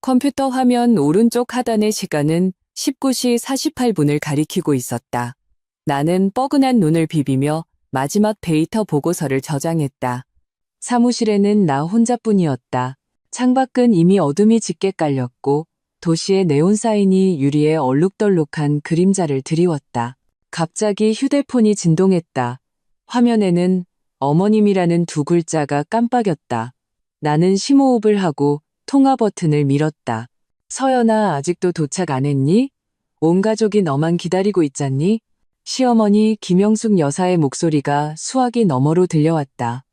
컴퓨터 화면 오른쪽 하단의 시간은 19시 48분을 가리키고 있었다. 나는 뻐근한 눈을 비비며 마지막 데이터 보고서를 저장했다. 사무실에는 나 혼자뿐이었다. 창밖은 이미 어둠이 짙게 깔렸고 도시의 네온사인이 유리에 얼룩덜룩한 그림자를 드리웠다. 갑자기 휴대폰이 진동했다. 화면에는 어머님이라는 두 글자가 깜빡였다. 나는 심호흡을 하고 통화 버튼을 밀었다. 서연아, 아직도 도착 안 했니? 온 가족이 너만 기다리고 있잖니? 시어머니 김영숙 여사의 목소리가 수화기 너머로 들려왔다.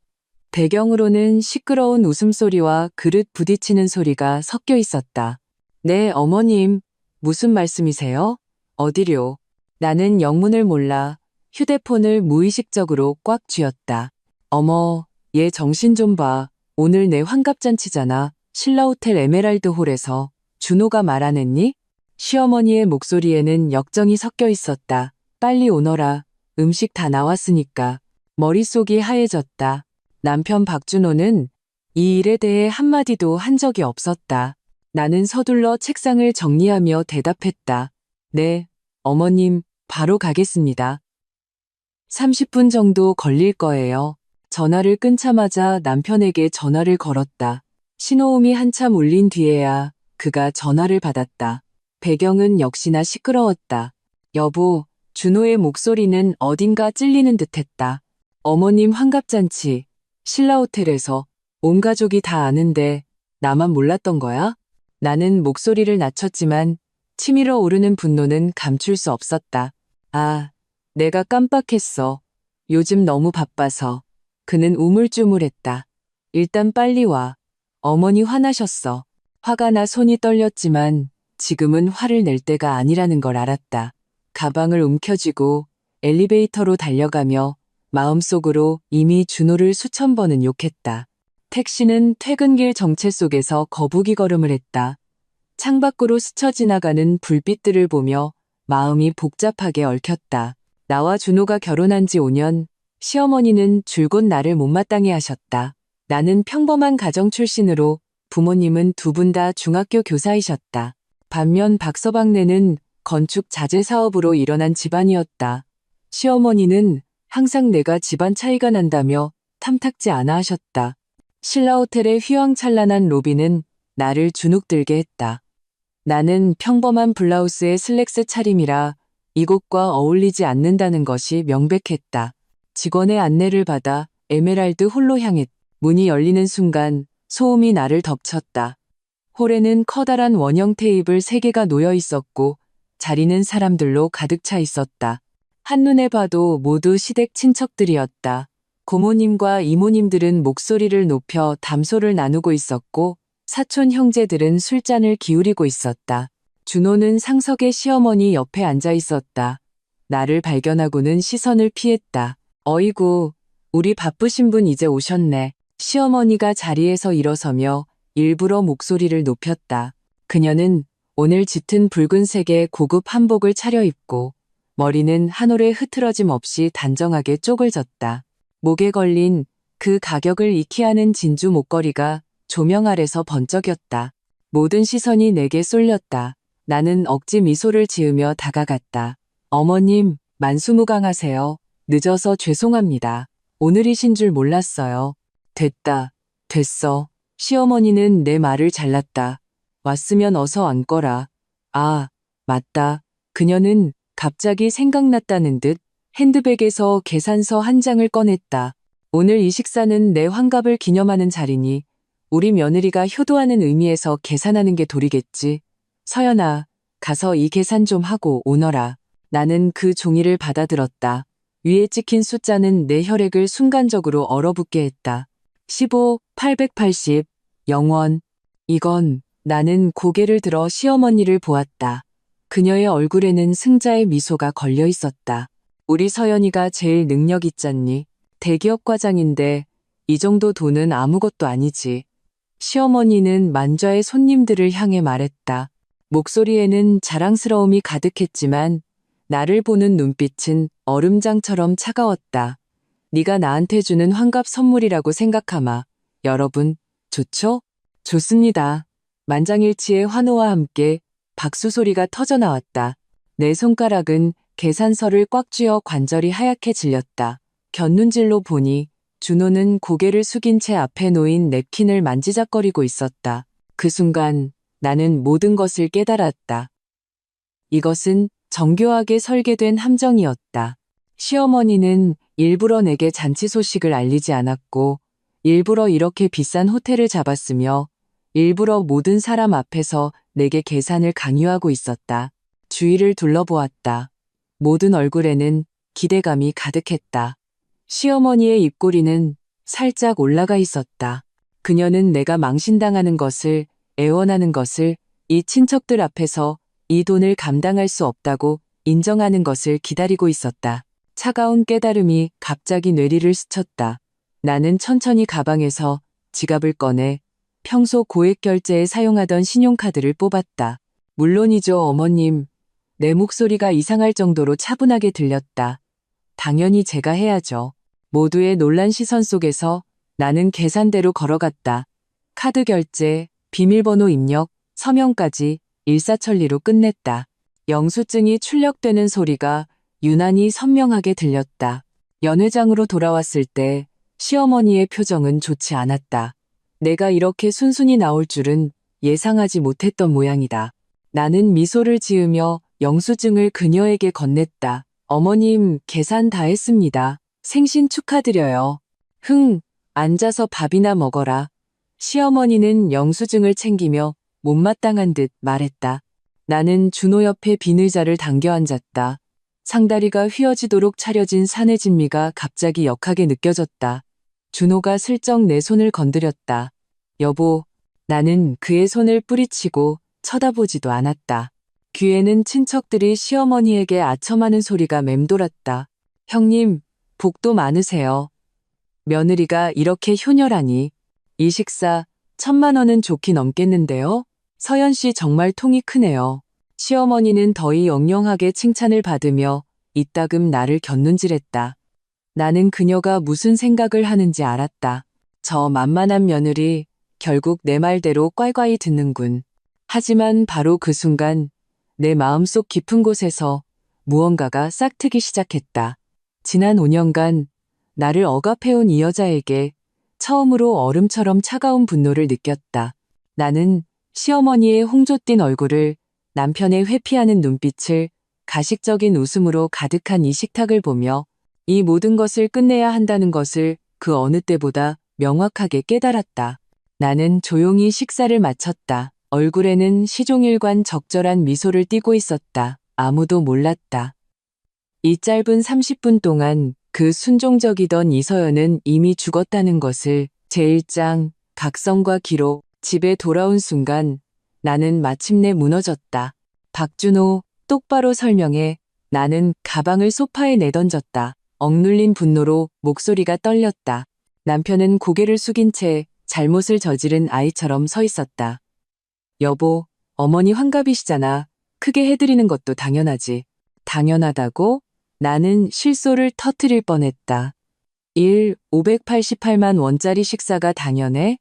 배경으로는 시끄러운 웃음소리와 그릇 부딪히는 소리가 섞여 있었다. 네, 어머님. 무슨 말씀이세요? 어디려? 나는 영문을 몰라 휴대폰을 무의식적으로 꽉 쥐었다. 어머, 얘 정신 좀 봐. 오늘 내 환갑잔치잖아. 신라호텔 에메랄드 홀에서. 준호가 말 안 했니? 시어머니의 목소리에는 역정이 섞여 있었다. 빨리 오너라. 음식 다 나왔으니까. 머릿속이 하얘졌다. 남편 박준호는 이 일에 대해 한마디도 한 적이 없었다. 나는 서둘러 책상을 정리하며 대답했다. 네, 어머님, 바로 가겠습니다. 30분 정도 걸릴 거예요. 전화를 끊자마자 남편에게 전화를 걸었다. 신호음이 한참 울린 뒤에야 그가 전화를 받았다. 배경은 역시나 시끄러웠다. 여보, 준호의 목소리는 어딘가 찔리는 듯했다. 어머님 환갑잔치, 신라호텔에서 온 가족이 다 아는데 나만 몰랐던 거야? 나는 목소리를 낮췄지만 치밀어 오르는 분노는 감출 수 없었다. 아, 내가 깜빡했어. 요즘 너무 바빠서. 그는 우물쭈물했다. 일단 빨리 와. 어머니 화나셨어. 화가 나 손이 떨렸지만 지금은 화를 낼 때가 아니라는 걸 알았다. 가방을 움켜쥐고 엘리베이터로 달려가며 마음속으로 이미 준호를 수천 번은 욕했다. 택시는 퇴근길 정체 속에서 거북이 걸음을 했다. 창밖으로 스쳐 지나가는 불빛들을 보며 마음이 복잡하게 얽혔다. 나와 준호가 결혼한 지 5년, 시어머니는 줄곧 나를 못마땅해 하셨다. 나는 평범한 가정 출신으로 부모님은 두 분 다 중학교 교사이셨다. 반면 박서방네는 건축 자재 사업으로 일어난 집안이었다. 시어머니는 항상 내가 집안 차이가 난다며 탐탁지 않아 하셨다. 신라호텔의 휘황찬란한 로비는 나를 주눅들게 했다. 나는 평범한 블라우스에 슬랙스 차림이라 이곳과 어울리지 않는다는 것이 명백했다. 직원의 안내를 받아 에메랄드 홀로 향했다. 문이 열리는 순간 소음이 나를 덮쳤다. 홀에는 커다란 원형 테이블 3개가 놓여 있었고 자리는 사람들로 가득 차 있었다. 한눈에 봐도 모두 시댁 친척들이었다. 고모님과 이모님들은 목소리를 높여 담소를 나누고 있었고 사촌 형제들은 술잔을 기울이고 있었다. 준호는 상석의 시어머니 옆에 앉아 있었다. 나를 발견하고는 시선을 피했다. 어이구, 우리 바쁘신 분 이제 오셨네. 시어머니가 자리에서 일어서며 일부러 목소리를 높였다. 그녀는 오늘 짙은 붉은색의 고급 한복을 차려입고 머리는 한 올에 흐트러짐 없이 단정하게 쪼글졌다. 목에 걸린 그 가격을 잃게 하는 진주 목걸이가 조명 아래서 번쩍였다. 모든 시선이 내게 쏠렸다. 나는 억지 미소를 지으며 다가갔다. 어머님, 만수무강하세요. 늦어서 죄송합니다. 오늘이신 줄 몰랐어요. 됐어. 시어머니는 내 말을 잘랐다. 왔으면 어서 앉거라. 아, 맞다. 그녀는 갑자기 생각났다는 듯 핸드백에서 계산서 한 장을 꺼냈다. 오늘 이 식사는 내 환갑을 기념하는 자리니 우리 며느리가 효도하는 의미에서 계산하는 게 도리겠지. 서연아, 가서 이 계산 좀 하고 오너라. 나는 그 종이를 받아들었다. 위에 찍힌 숫자는 내 혈액을 순간적으로 얼어붙게 했다. 15, 880, 0원. 이건 나는 고개를 들어 시어머니를 보았다. 그녀의 얼굴에는 승자의 미소가 걸려 있었다. 우리 서연이가 제일 능력 있잖니. 대기업 과장인데 이 정도 돈은 아무것도 아니지. 시어머니는 만좌의 손님들을 향해 말했다. 목소리에는 자랑스러움이 가득했지만 나를 보는 눈빛은 얼음장처럼 차가웠다. 네가 나한테 주는 환갑 선물이라고 생각하마. 여러분, 좋죠? 좋습니다. 만장일치의 환호와 함께 박수 소리가 터져 나왔다. 내 손가락은 계산서를 꽉 쥐어 관절이 하얗게 질렸다. 곁눈질로 보니 준호는 고개를 숙인 채 앞에 놓인 냅킨을 만지작거리고 있었다. 그 순간 나는 모든 것을 깨달았다. 이것은 정교하게 설계된 함정이었다. 시어머니는 일부러 내게 잔치 소식을 알리지 않았고, 일부러 이렇게 비싼 호텔을 잡았으며, 일부러 모든 사람 앞에서 내게 계산을 강요하고 있었다. 주위를 둘러보았다. 모든 얼굴에는 기대감이 가득했다. 시어머니의 입꼬리는 살짝 올라가 있었다. 그녀는 내가 망신당하는 것을, 애원하는 것을 이 친척들 앞에서 이 돈을 감당할 수 없다고 인정하는 것을 기다리고 있었다. 차가운 깨달음이 갑자기 뇌리를 스쳤다. 나는 천천히 가방에서 지갑을 꺼내 평소 고액 결제에 사용하던 신용카드를 뽑았다. 물론이죠, 어머님. 내 목소리가 이상할 정도로 차분하게 들렸다. 당연히 제가 해야죠. 모두의 놀란 시선 속에서 나는 계산대로 걸어갔다. 카드 결제, 비밀번호 입력, 서명까지 일사천리로 끝냈다. 영수증이 출력되는 소리가 유난히 선명하게 들렸다. 연회장으로 돌아왔을 때 시어머니의 표정은 좋지 않았다. 내가 이렇게 순순히 나올 줄은 예상하지 못했던 모양이다. 나는 미소를 지으며 영수증을 그녀에게 건넸다. 어머님, 계산 다 했습니다. 생신 축하드려요. 앉아서 밥이나 먹어라. 시어머니는 영수증을 챙기며 못마땅한 듯 말했다. 나는 준호 옆에 비늘자를 당겨 앉았다. 상다리가 휘어지도록 차려진 사내 진미가 갑자기 역하게 느껴졌다. 준호가 슬쩍 내 손을 건드렸다. 여보, 나는 그의 손을 뿌리치고 쳐다보지도 않았다. 귀에는 친척들이 시어머니에게 아첨하는 소리가 맴돌았다. 형님, 복도 많으세요. 며느리가 이렇게 효녀라니. 이 식사 1,000만 원은 좋게 넘겠는데요? 서연 씨 정말 통이 크네요. 시어머니는 더위 영영하게 칭찬을 받으며 이따금 나를 곁눈질했다. 나는 그녀가 무슨 생각을 하는지 알았다. 저 만만한 며느리 결국 내 말대로 꽐꽐이 듣는군. 하지만 바로 그 순간 내 마음속 깊은 곳에서 무언가가 싹트기 시작했다. 지난 5년간 나를 억압해온 이 여자에게 처음으로 얼음처럼 차가운 분노를 느꼈다. 나는 시어머니의 홍조 띤 얼굴을, 남편의 회피하는 눈빛을, 가식적인 웃음으로 가득한 이 식탁을 보며 이 모든 것을 끝내야 한다는 것을 그 어느 때보다 명확하게 깨달았다. 나는 조용히 식사를 마쳤다. 얼굴에는 시종일관 적절한 미소를 띠고 있었다. 아무도 몰랐다. 이 짧은 30분 동안 그 순종적이던 이서연은 이미 죽었다는 것을 제1장 각성과 기록 집에 돌아온 순간 나는 마침내 무너졌다. 박준호, 똑바로 설명해. 나는 가방을 소파에 내던졌다. 억눌린 분노로 목소리가 떨렸다. 남편은 고개를 숙인 채 잘못을 저지른 아이처럼 서 있었다. 여보, 어머니 환갑이시잖아. 크게 해드리는 것도 당연하지. 당연하다고? 나는 실소를 터뜨릴 뻔했다. 588만 원짜리 식사가 당연해?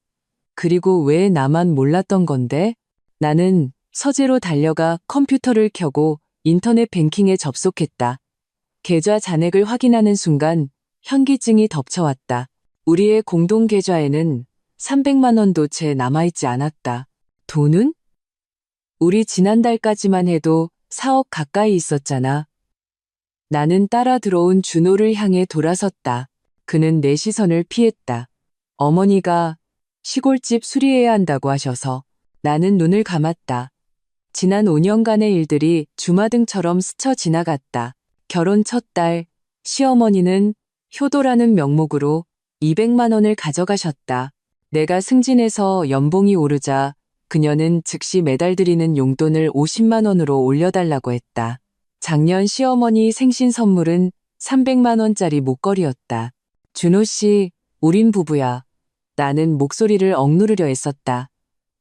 그리고 왜 나만 몰랐던 건데? 나는 서재로 달려가 컴퓨터를 켜고 인터넷 뱅킹에 접속했다. 계좌 잔액을 확인하는 순간 현기증이 덮쳐왔다. 우리의 공동 계좌에는 300만 원도 채 남아있지 않았다. 돈은? 우리 지난달까지만 해도 4억 가까이 있었잖아. 나는 따라 들어온 준호를 향해 돌아섰다. 그는 내 시선을 피했다. 어머니가 시골집 수리해야 한다고 하셔서. 나는 눈을 감았다. 지난 5년간의 일들이 주마등처럼 스쳐 지나갔다. 결혼 첫 달, 시어머니는 효도라는 명목으로 200만 원을 가져가셨다. 내가 승진해서 연봉이 오르자 그녀는 즉시 매달 드리는 용돈을 50만 원으로 올려달라고 했다. 작년 시어머니 생신 선물은 300만 원짜리 목걸이였다. 준호 씨, 우린 부부야. 나는 목소리를 억누르려 했었다.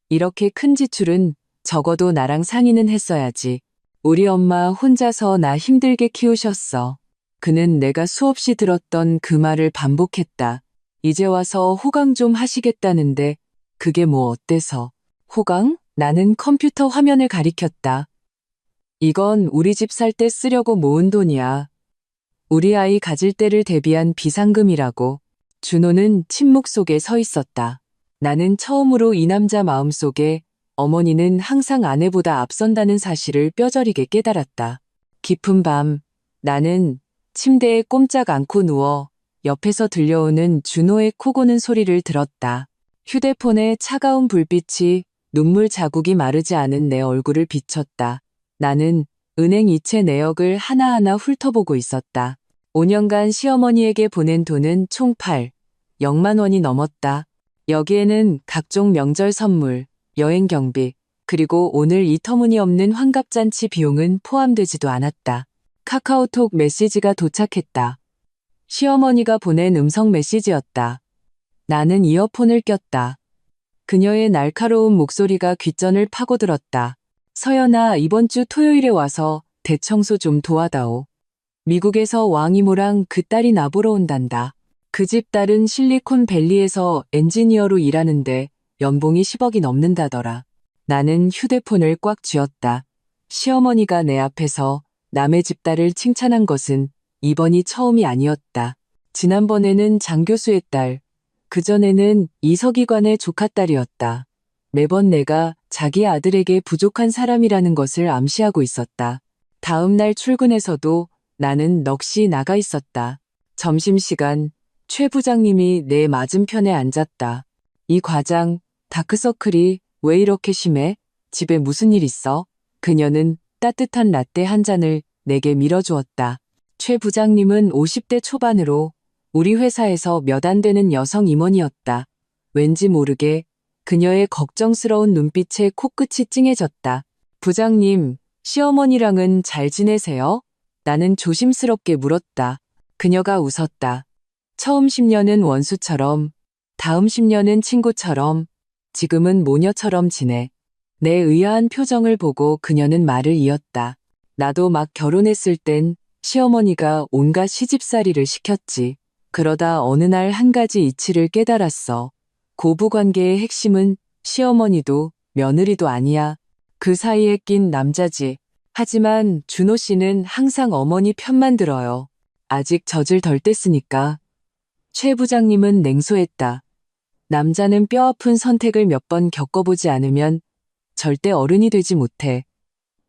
이렇게 큰 지출은 적어도 나랑 상의는 했어야지. 우리 엄마 혼자서 나 힘들게 키우셨어. 그는 내가 수없이 들었던 그 말을 반복했다. 이제 와서 호강 좀 하시겠다는데 그게 뭐 어때서. 호강? 나는 컴퓨터 화면을 가리켰다. 이건 우리 집 살 때 쓰려고 모은 돈이야. 우리 아이 가질 때를 대비한 비상금이라고. 준호는 침묵 속에 서 있었다. 나는 처음으로 이 남자 마음속에 어머니는 항상 아내보다 앞선다는 사실을 뼈저리게 깨달았다. 깊은 밤, 나는 침대에 꼼짝 않고 누워 옆에서 들려오는 준호의 코 고는 소리를 들었다. 휴대폰의 차가운 불빛이 눈물 자국이 마르지 않은 내 얼굴을 비췄다. 나는 은행 이체 내역을 하나하나 훑어보고 있었다. 5년간 시어머니에게 보낸 돈은 총 0만 원이 넘었다. 여기에는 각종 명절 선물, 여행 경비, 그리고 오늘 이 터무니없는 환갑잔치 비용은 포함되지도 않았다. 카카오톡 메시지가 도착했다. 시어머니가 보낸 음성 메시지였다. 나는 이어폰을 꼈다. 그녀의 날카로운 목소리가 귓전을 파고들었다. 서연아, 이번 주 토요일에 와서 대청소 좀 도와다오. 미국에서 왕이모랑 그 딸이 나보러 온단다. 그 집 딸은 실리콘밸리에서 엔지니어로 일하는데 연봉이 10억이 넘는다더라. 나는 휴대폰을 꽉 쥐었다. 시어머니가 내 앞에서 남의 집 딸을 칭찬한 것은 이번이 처음이 아니었다. 지난번에는 장 교수의 딸, 그전에는 이서기관의 조카딸이었다. 매번 내가 자기 아들에게 부족한 사람이라는 것을 암시하고 있었다. 다음 날 출근에서도 나는 넋이 나가 있었다. 점심시간, 최 부장님이 내 맞은편에 앉았다. 이 과장, 다크서클이 왜 이렇게 심해? 집에 무슨 일 있어? 그녀는 따뜻한 라떼 한 잔을 내게 밀어주었다. 최 부장님은 50대 초반으로 우리 회사에서 몇 안 되는 여성 임원이었다. 왠지 모르게 그녀의 걱정스러운 눈빛에 코끝이 찡해졌다. 부장님, 시어머니랑은 잘 지내세요? 나는 조심스럽게 물었다. 그녀가 웃었다. 처음 10년은 원수처럼, 다음 10년은 친구처럼, 지금은 모녀처럼 지내. 내 의아한 표정을 보고 그녀는 말을 이었다. 나도 막 결혼했을 땐 시어머니가 온갖 시집살이를 시켰지. 그러다 어느 날 한 가지 이치를 깨달았어. 고부관계의 핵심은 시어머니도 며느리도 아니야. 그 사이에 낀 남자지. 하지만 준호 씨는 항상 어머니 편만 들어요. 아직 젖을 덜 뗐으니까. 최 부장님은 냉소했다. 남자는 뼈아픈 선택을 몇 번 겪어보지 않으면 절대 어른이 되지 못해.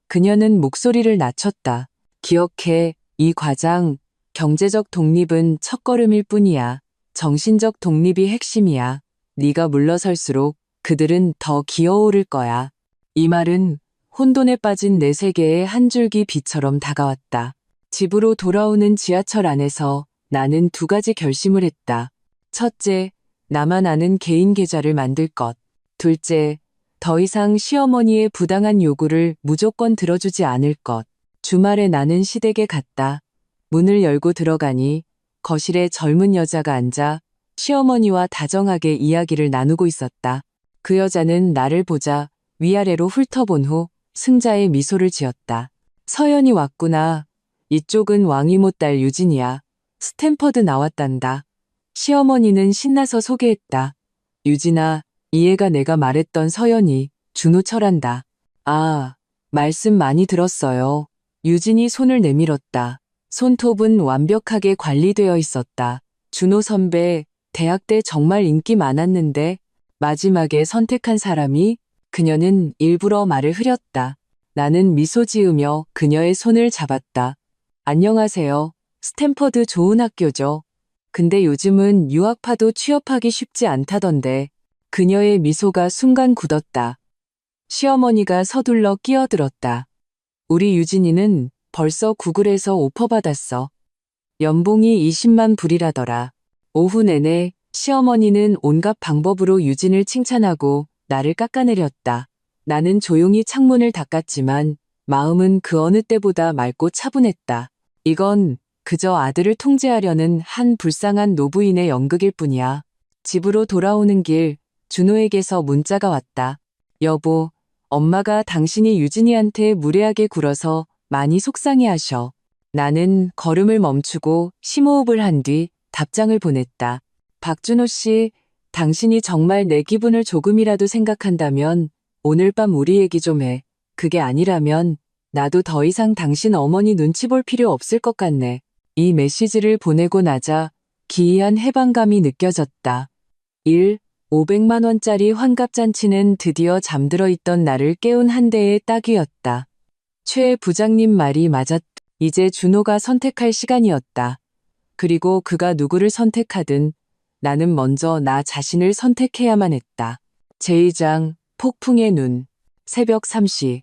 그녀는 목소리를 낮췄다. 기억해, 이 과장, 경제적 독립은 첫걸음일 뿐이야. 정신적 독립이 핵심이야. 네가 물러설수록 그들은 더 기어오를 거야. 이 말은 혼돈에 빠진 내 세계의 한 줄기 빛처럼 다가왔다. 집으로 돌아오는 지하철 안에서 나는 두 가지 결심을 했다. 첫째, 나만 아는 개인 계좌를 만들 것. 둘째, 더 이상 시어머니의 부당한 요구를 무조건 들어주지 않을 것. 주말에 나는 시댁에 갔다. 문을 열고 들어가니 거실에 젊은 여자가 앉아 시어머니와 다정하게 이야기를 나누고 있었다. 그 여자는 나를 보자 위아래로 훑어본 후 승자의 미소를 지었다. 서연이 왔구나. 이쪽은 왕이모 딸 유진이야. 스탠퍼드 나왔단다. 시어머니는 신나서 소개했다. 유진아, 이 애가 내가 말했던 서연이 준호처란다. 아, 말씀 많이 들었어요. 유진이 손을 내밀었다. 손톱은 완벽하게 관리되어 있었다. 준호 선배, 대학 때 정말 인기 많았는데 마지막에 선택한 사람이 그녀는 일부러 말을 흐렸다. 나는 미소 지으며 그녀의 손을 잡았다. 안녕하세요. 스탠퍼드 좋은 학교죠. 근데 요즘은 유학파도 취업하기 쉽지 않다던데. 그녀의 미소가 순간 굳었다. 시어머니가 서둘러 끼어들었다. 우리 유진이는 벌써 구글에서 오퍼 받았어. 연봉이 20만 불이라더라. 오후 내내 시어머니는 온갖 방법으로 유진을 칭찬하고 나를 깎아내렸다. 나는 조용히 창문을 닦았지만 마음은 그 어느 때보다 맑고 차분했다. 이건 그저 아들을 통제하려는 한 불쌍한 노부인의 연극일 뿐이야. 집으로 돌아오는 길 준호에게서 문자가 왔다. 여보, 엄마가 당신이 유진이한테 무례하게 굴어서 많이 속상해하셔. 나는 걸음을 멈추고 심호흡을 한 뒤 답장을 보냈다. 박준호 씨, 당신이 정말 내 기분을 조금이라도 생각한다면 오늘 밤 우리 얘기 좀 해. 그게 아니라면 나도 더 이상 당신 어머니 눈치 볼 필요 없을 것 같네. 이 메시지를 보내고 나자 기이한 해방감이 느껴졌다. 1. 500만 원짜리 환갑잔치는 드디어 잠들어 있던 나를 깨운 한 대의 딱이었다. 최 부장님 말이 맞았다. 이제 준호가 선택할 시간이었다. 그리고 그가 누구를 선택하든 나는 먼저 나 자신을 선택해야만 했다. 제2장 폭풍의 눈. 새벽 3시.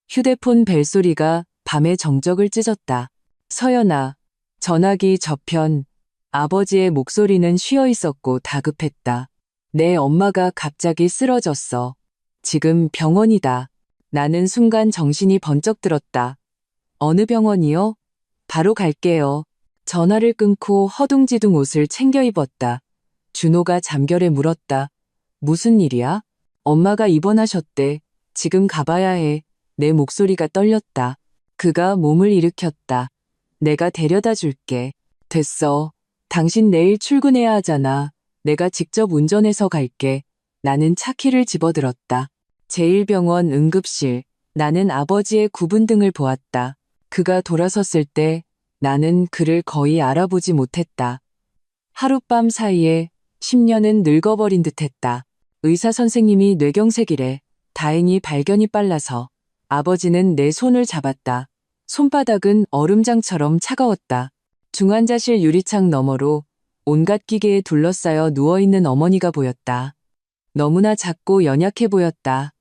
휴대폰 벨소리가 밤의 정적을 찢었다. 서연아. 전화기 저편. 아버지의 목소리는 쉬어 있었고 다급했다. 내 엄마가 갑자기 쓰러졌어. 지금 병원이다. 나는 순간 정신이 번쩍 들었다. 어느 병원이요? 바로 갈게요. 전화를 끊고 허둥지둥 옷을 챙겨 입었다. 준호가 잠결에 물었다. 무슨 일이야? 엄마가 입원하셨대. 지금 가봐야 해. 내 목소리가 떨렸다. 그가 몸을 일으켰다. 내가 데려다 줄게. 됐어. 당신 내일 출근해야 하잖아. 내가 직접 운전해서 갈게. 나는 차키를 집어들었다. 제1병원 응급실. 나는 아버지의 구분등을 보았다. 그가 돌아섰을 때 나는 그를 거의 알아보지 못했다. 하룻밤 사이에 10년은 늙어버린 듯했다. 의사 선생님이 뇌경색이래. 다행히 발견이 빨라서. 아버지는 내 손을 잡았다. 손바닥은 얼음장처럼 차가웠다. 중환자실 유리창 너머로 온갖 기계에 둘러싸여 누워있는 어머니가 보였다. 너무나 작고 연약해 보였다.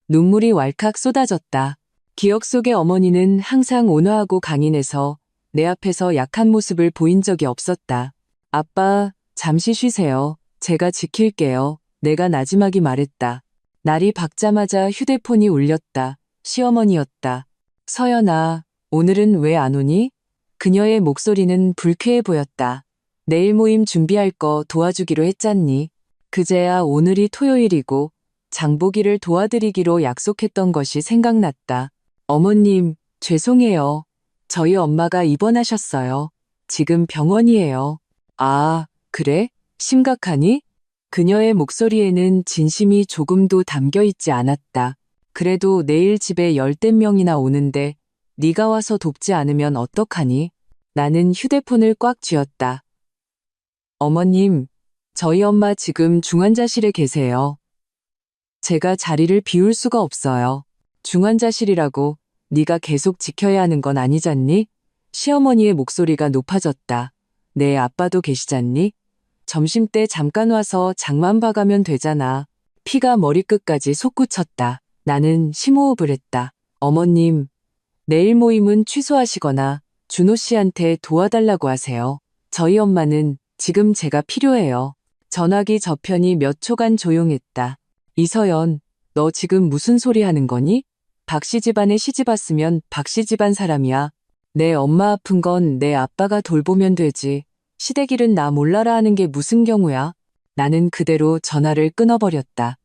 눈물이 왈칵 쏟아졌다. 기억 속의 어머니는 항상 온화하고 강인해서 내 앞에서 약한 모습을 보인 적이 없었다. 아빠, 잠시 쉬세요. 제가 지킬게요. 내가 나지막이 말했다. 날이 밝자마자 휴대폰이 울렸다. 시어머니였다. 서연아, 오늘은 왜 안 오니? 그녀의 목소리는 불쾌해 보였다. 내일 모임 준비할 거 도와주기로 했잖니. 그제야 오늘이 토요일이고 장보기를 도와드리기로 약속했던 것이 생각났다. 어머님, 죄송해요. 저희 엄마가 입원하셨어요. 지금 병원이에요. 아, 그래? 심각하니? 그녀의 목소리에는 진심이 조금도 담겨 있지 않았다. 그래도 내일 집에 10대 명이나 오는데 네가 와서 돕지 않으면 어떡하니? 나는 휴대폰을 꽉 쥐었다. 어머님, 저희 엄마 지금 중환자실에 계세요. 제가 자리를 비울 수가 없어요. 중환자실이라고 네가 계속 지켜야 하는 건 아니잖니? 시어머니의 목소리가 높아졌다. 내 아빠도 계시잖니? 점심때 잠깐 와서 장만 봐가면 되잖아. 피가 머리끝까지 솟구쳤다. 나는 심호흡을 했다. 어머님, 내일 모임은 취소하시거나 준호 씨한테 도와달라고 하세요. 저희 엄마는 지금 제가 필요해요. 전화기 저편이 몇 초간 조용했다. 이서연, 너 지금 무슨 소리 하는 거니? 박씨 집안에 시집 왔으면 박씨 집안 사람이야. 내 엄마 아픈 건 내 아빠가 돌보면 되지. 시댁일은 나 몰라라 하는 게 무슨 경우야? 나는 그대로 전화를 끊어버렸다.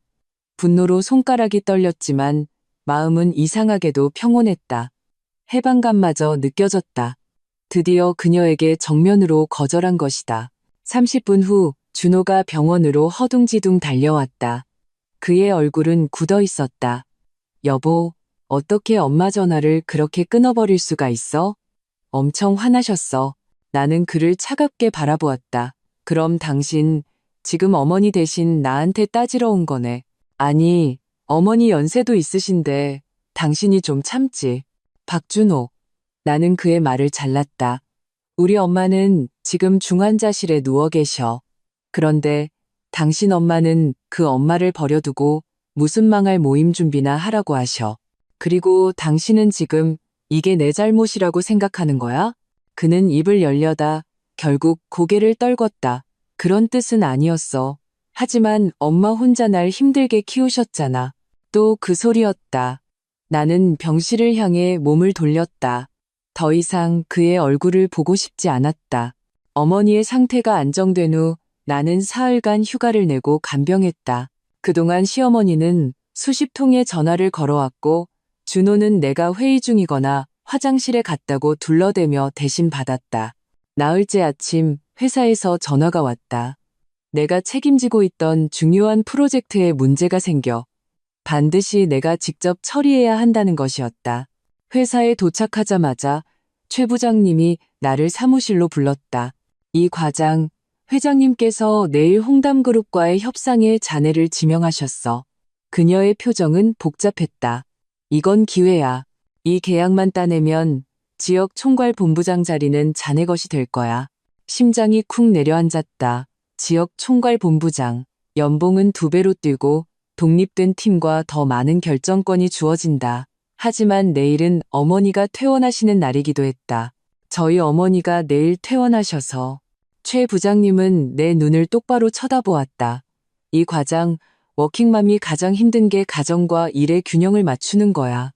분노로 손가락이 떨렸지만 마음은 이상하게도 평온했다. 해방감마저 느껴졌다. 드디어 그녀에게 정면으로 거절한 것이다. 30분 후 준호가 병원으로 허둥지둥 달려왔다. 그의 얼굴은 굳어 있었다. 여보, 어떻게 엄마 전화를 그렇게 끊어버릴 수가 있어? 엄청 화나셨어. 나는 그를 차갑게 바라보았다. 그럼 당신 지금 어머니 대신 나한테 따지러 온 거네. 아니, 어머니 연세도 있으신데 당신이 좀 참지. 박준호. 나는 그의 말을 잘랐다. 우리 엄마는 지금 중환자실에 누워 계셔. 그런데 당신 엄마는 그 엄마를 버려두고 무슨 망할 모임 준비나 하라고 하셔. 그리고 당신은 지금 이게 내 잘못이라고 생각하는 거야? 그는 입을 열려다 결국 고개를 떨궜다. 그런 뜻은 아니었어. 하지만 엄마 혼자 날 힘들게 키우셨잖아. 또 그 소리였다. 나는 병실을 향해 몸을 돌렸다. 더 이상 그의 얼굴을 보고 싶지 않았다. 어머니의 상태가 안정된 후 나는 사흘간 휴가를 내고 간병했다. 그동안 시어머니는 수십 통의 전화를 걸어왔고 준호는 내가 회의 중이거나 화장실에 갔다고 둘러대며 대신 받았다. 나흘째 아침 회사에서 전화가 왔다. 내가 책임지고 있던 중요한 프로젝트에 문제가 생겨 반드시 내가 직접 처리해야 한다는 것이었다. 회사에 도착하자마자 최 부장님이 나를 사무실로 불렀다. 이 과장, 회장님께서 내일 홍담그룹과의 협상에 자네를 지명하셨어. 그녀의 표정은 복잡했다. 이건 기회야. 이 계약만 따내면 지역 총괄 본부장 자리는 자네 것이 될 거야. 심장이 쿵 내려앉았다. 지역 총괄 본부장. 연봉은 2배로 뛰고 독립된 팀과 더 많은 결정권이 주어진다. 하지만 내일은 어머니가 퇴원하시는 날이기도 했다. 저희 어머니가 내일 퇴원하셔서. 최 부장님은 내 눈을 똑바로 쳐다보았다. 이 과장, 워킹맘이 가장 힘든 게 가정과 일의 균형을 맞추는 거야.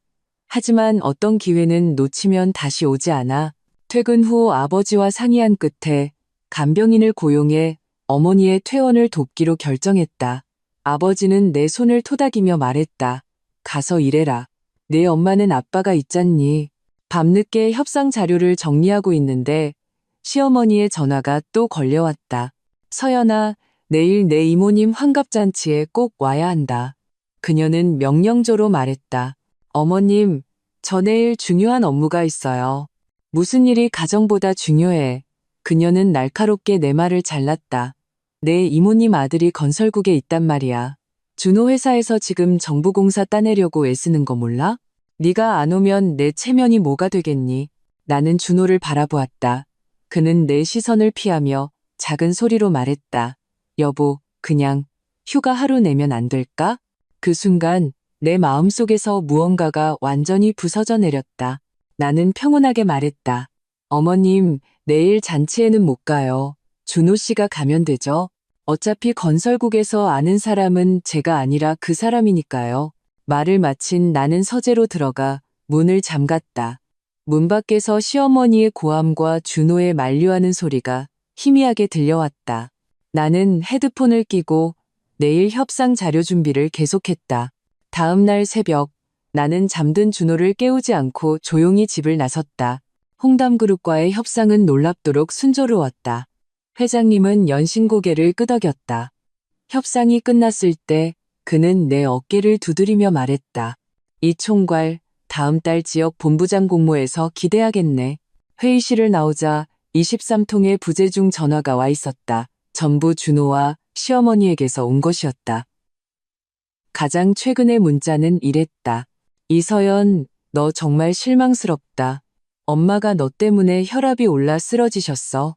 하지만 어떤 기회는 놓치면 다시 오지 않아. 퇴근 후 아버지와 상의한 끝에 간병인을 고용해 어머니의 퇴원을 돕기로 결정했다. 아버지는 내 손을 토닥이며 말했다. 가서 일해라. 내 엄마는 아빠가 있잖니. 밤늦게 협상 자료를 정리하고 있는데 시어머니의 전화가 또 걸려왔다. 서연아, 내일 내 이모님 환갑잔치에 꼭 와야 한다. 그녀는 명령조로 말했다. 어머님, 저 내일 중요한 업무가 있어요. 무슨 일이 가정보다 중요해. 그녀는 날카롭게 내 말을 잘랐다. 내 이모님 아들이 건설국에 있단 말이야. 준호 회사에서 지금 정부공사 따내려고 애쓰는 거 몰라? 네가 안 오면 내 체면이 뭐가 되겠니? 나는 준호를 바라보았다. 그는 내 시선을 피하며 작은 소리로 말했다. 여보, 그냥 휴가 하루 내면 안 될까? 그 순간 내 마음속에서 무언가가 완전히 부서져 내렸다. 나는 평온하게 말했다. 어머님, 내일 잔치에는 못 가요. 준호 씨가 가면 되죠? 어차피 건설국에서 아는 사람은 제가 아니라 그 사람이니까요. 말을 마친 나는 서재로 들어가 문을 잠갔다. 문 밖에서 시어머니의 고함과 준호의 만류하는 소리가 희미하게 들려왔다. 나는 헤드폰을 끼고 내일 협상 자료 준비를 계속했다. 다음 날 새벽, 나는 잠든 준호를 깨우지 않고 조용히 집을 나섰다. 홍담그룹과의 협상은 놀랍도록 순조로웠다. 회장님은 연신 고개를 끄덕였다. 협상이 끝났을 때 그는 내 어깨를 두드리며 말했다. 이 총괄, 다음 달 지역 본부장 공모에서 기대하겠네. 회의실을 나오자 23통의 부재중 전화가 와 있었다. 전부 준호와 시어머니에게서 온 것이었다. 가장 최근의 문자는 이랬다. 이서연, 너 정말 실망스럽다. 엄마가 너 때문에 혈압이 올라 쓰러지셨어.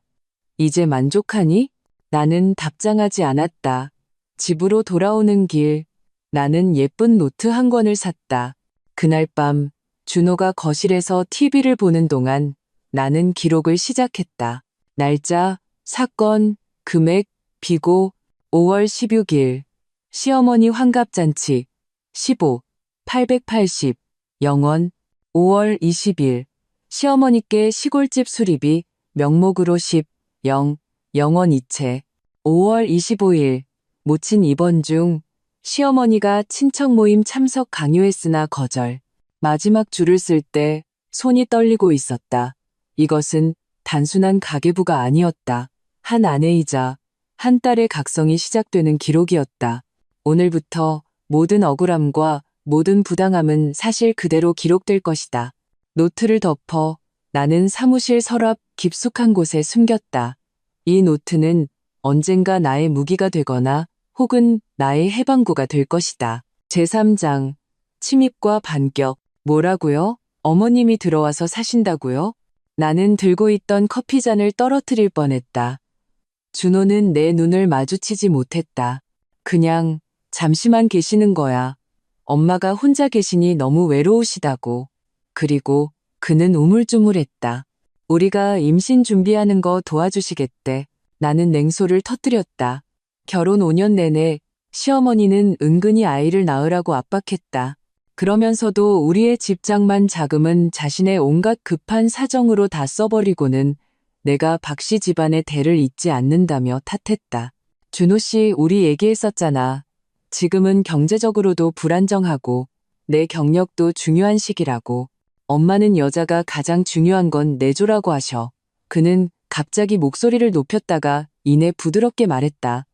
이제 만족하니? 나는 답장하지 않았다. 집으로 돌아오는 길, 나는 예쁜 노트 한 권을 샀다. 그날 밤, 준호가 거실에서 TV를 보는 동안 나는 기록을 시작했다. 날짜, 사건, 금액, 비고, 5월 16일, 시어머니 환갑잔치, 15, 880, 0원, 5월 20일, 시어머니께 시골집 수리비, 명목으로 10, 0, 0원 이체, 5월 25일, 모친 입원 중, 시어머니가 친척 모임 참석 강요했으나 거절. 마지막 줄을 쓸 때 손이 떨리고 있었다. 이것은 단순한 가계부가 아니었다. 한 아내이자 한 딸의 각성이 시작되는 기록이었다. 오늘부터 모든 억울함과 모든 부당함은 사실 그대로 기록될 것이다. 노트를 덮어 나는 사무실 서랍 깊숙한 곳에 숨겼다. 이 노트는 언젠가 나의 무기가 되거나 혹은 나의 해방구가 될 것이다. 제3장, 침입과 반격. 뭐라고요? 어머님이 들어와서 사신다고요? 나는 들고 있던 커피잔을 떨어뜨릴 뻔했다. 준호는 내 눈을 마주치지 못했다. 그냥 잠시만 계시는 거야. 엄마가 혼자 계시니 너무 외로우시다고. 그리고 그는 우물쭈물했다. 우리가 임신 준비하는 거 도와주시겠대. 나는 냉소를 터뜨렸다. 결혼 5년 내내 시어머니는 은근히 아이를 낳으라고 압박했다. 그러면서도 우리의 집장만 자금은 자신의 온갖 급한 사정으로 다 써버리고는 내가 박씨 집안의 대를 잇지 않는다며 탓했다. 준호 씨, 우리 얘기했었잖아. 지금은 경제적으로도 불안정하고 내 경력도 중요한 시기라고. 엄마는 여자가 가장 중요한 건 내조라고 하셔. 그는 갑자기 목소리를 높였다가 이내 부드럽게 말했다.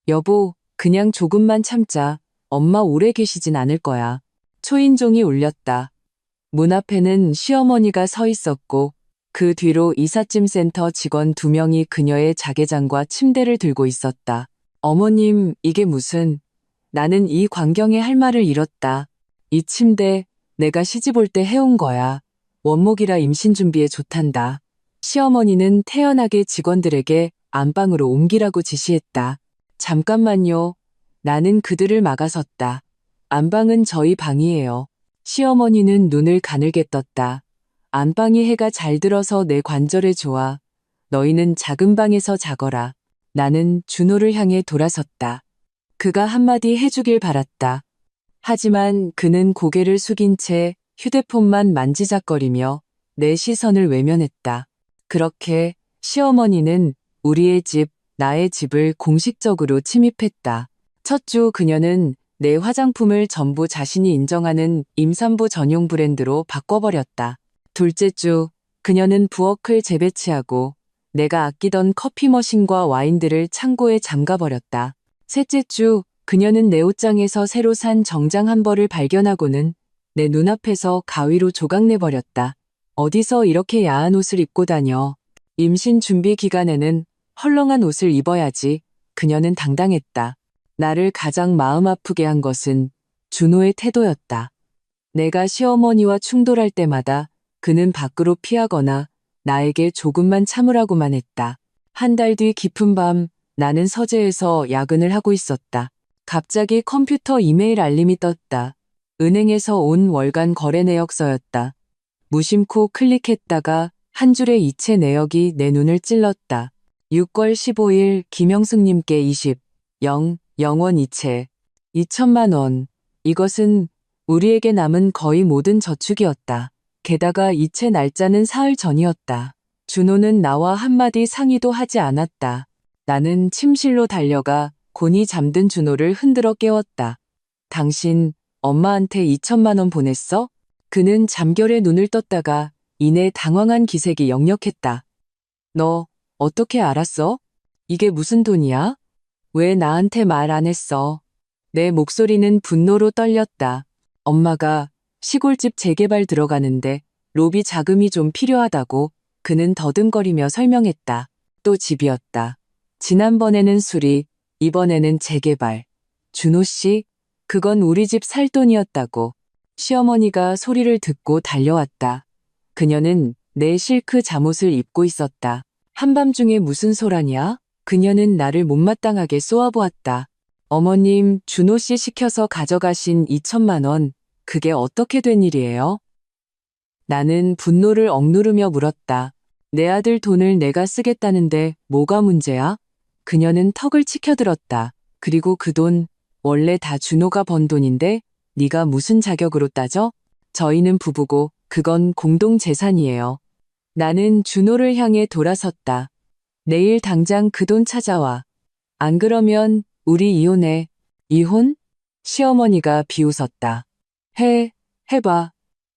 여보, 그냥 조금만 참자. 엄마 오래 계시진 않을 거야. 초인종이 울렸다. 문 앞에는 시어머니가 서 있었고 그 뒤로 이삿짐 센터 직원 2명이 그녀의 자개장과 침대를 들고 있었다. 어머님, 이게 무슨... 나는 이 광경에 할 말을 잃었다. 이 침대 내가 시집 올 때 해온 거야. 원목이라 임신 준비에 좋단다. 시어머니는 태연하게 직원들에게 안방으로 옮기라고 지시했다. 잠깐만요. 나는 그들을 막아섰다. 안방은 저희 방이에요. 시어머니는 눈을 가늘게 떴다. 안방이 해가 잘 들어서 내 관절에 좋아. 너희는 작은 방에서 자거라. 나는 준호를 향해 돌아섰다. 그가 한마디 해주길 바랐다. 하지만 그는 고개를 숙인 채 휴대폰만 만지작거리며 내 시선을 외면했다. 그렇게 시어머니는 우리의 집, 나의 집을 공식적으로 침입했다. 첫 주 그녀는 내 화장품을 전부 자신이 인정하는 임산부 전용 브랜드로 바꿔버렸다. 둘째 주 그녀는 부엌을 재배치하고 내가 아끼던 커피 머신과 와인들을 창고에 잠가버렸다. 셋째 주 그녀는 내 옷장에서 새로 산 정장 한 벌을 발견하고는 내 눈앞에서 가위로 조각내버렸다. 어디서 이렇게 야한 옷을 입고 다녀. 임신 준비 기간에는 헐렁한 옷을 입어야지. 그녀는 당당했다. 나를 가장 마음 아프게 한 것은 준호의 태도였다. 내가 시어머니와 충돌할 때마다 그는 밖으로 피하거나 나에게 조금만 참으라고만 했다. 한 달 뒤 깊은 밤 나는 서재에서 야근을 하고 있었다. 갑자기 컴퓨터 이메일 알림이 떴다. 은행에서 온 월간 거래 내역서였다. 무심코 클릭했다가 한 줄의 이체 내역이 내 눈을 찔렀다. 6월 15일 김영숙님께 0원 이체 2천만 원. 이것은 우리에게 남은 거의 모든 저축이었다. 게다가 이체 날짜는 사흘 전이었다. 준호는 나와 한마디 상의도 하지 않았다. 나는 침실로 달려가 곤히 잠든 준호를 흔들어 깨웠다. 당신 엄마한테 2천만 원 보냈어? 그는 잠결에 눈을 떴다가 이내 당황한 기색이 역력했다. 너 어떻게 알았어? 이게 무슨 돈이야? 왜 나한테 말 안 했어? 내 목소리는 분노로 떨렸다. 엄마가 시골집 재개발 들어가는데 로비 자금이 좀 필요하다고 그는 더듬거리며 설명했다. 또 집이었다. 지난번에는 수리, 이번에는 재개발. 준호 씨, 그건 우리 집 살 돈이었다고. 시어머니가 소리를 듣고 달려왔다. 그녀는 내 실크 잠옷을 입고 있었다. 한밤중에 무슨 소란이야? 그녀는 나를 못마땅하게 쏘아보았다. 어머님, 준호 씨 시켜서 가져가신 2천만 원, 그게 어떻게 된 일이에요? 나는 분노를 억누르며 물었다. 내 아들 돈을 내가 쓰겠다는데 뭐가 문제야? 그녀는 턱을 치켜들었다. 그리고 그 돈 원래 다 준호가 번 돈인데 네가 무슨 자격으로 따져? 저희는 부부고 그건 공동 재산이에요. 나는 준호를 향해 돌아섰다. 내일 당장 그 돈 찾아와. 안 그러면 우리 이혼해. 이혼? 시어머니가 비웃었다. 해봐.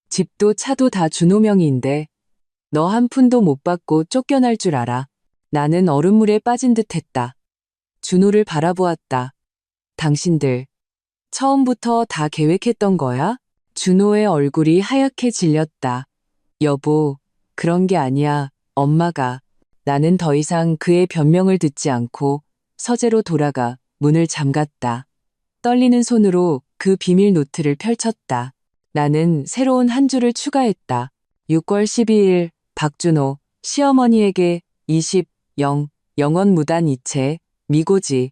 집도 차도 다 준호 명의인데 너 한 푼도 못 받고 쫓겨날 줄 알아. 나는 얼음물에 빠진 듯 했다. 준호를 바라보았다. 당신들 처음부터 다 계획했던 거야? 준호의 얼굴이 하얗게 질렸다. 여보, 그런 게 아니야. 엄마가. 나는 더 이상 그의 변명을 듣지 않고 서재로 돌아가 문을 잠갔다. 떨리는 손으로 그 비밀 노트를 펼쳤다. 나는 새로운 한 줄을 추가했다. 6월 12일 박준호 시어머니에게 0원 무단 이체, 미고지,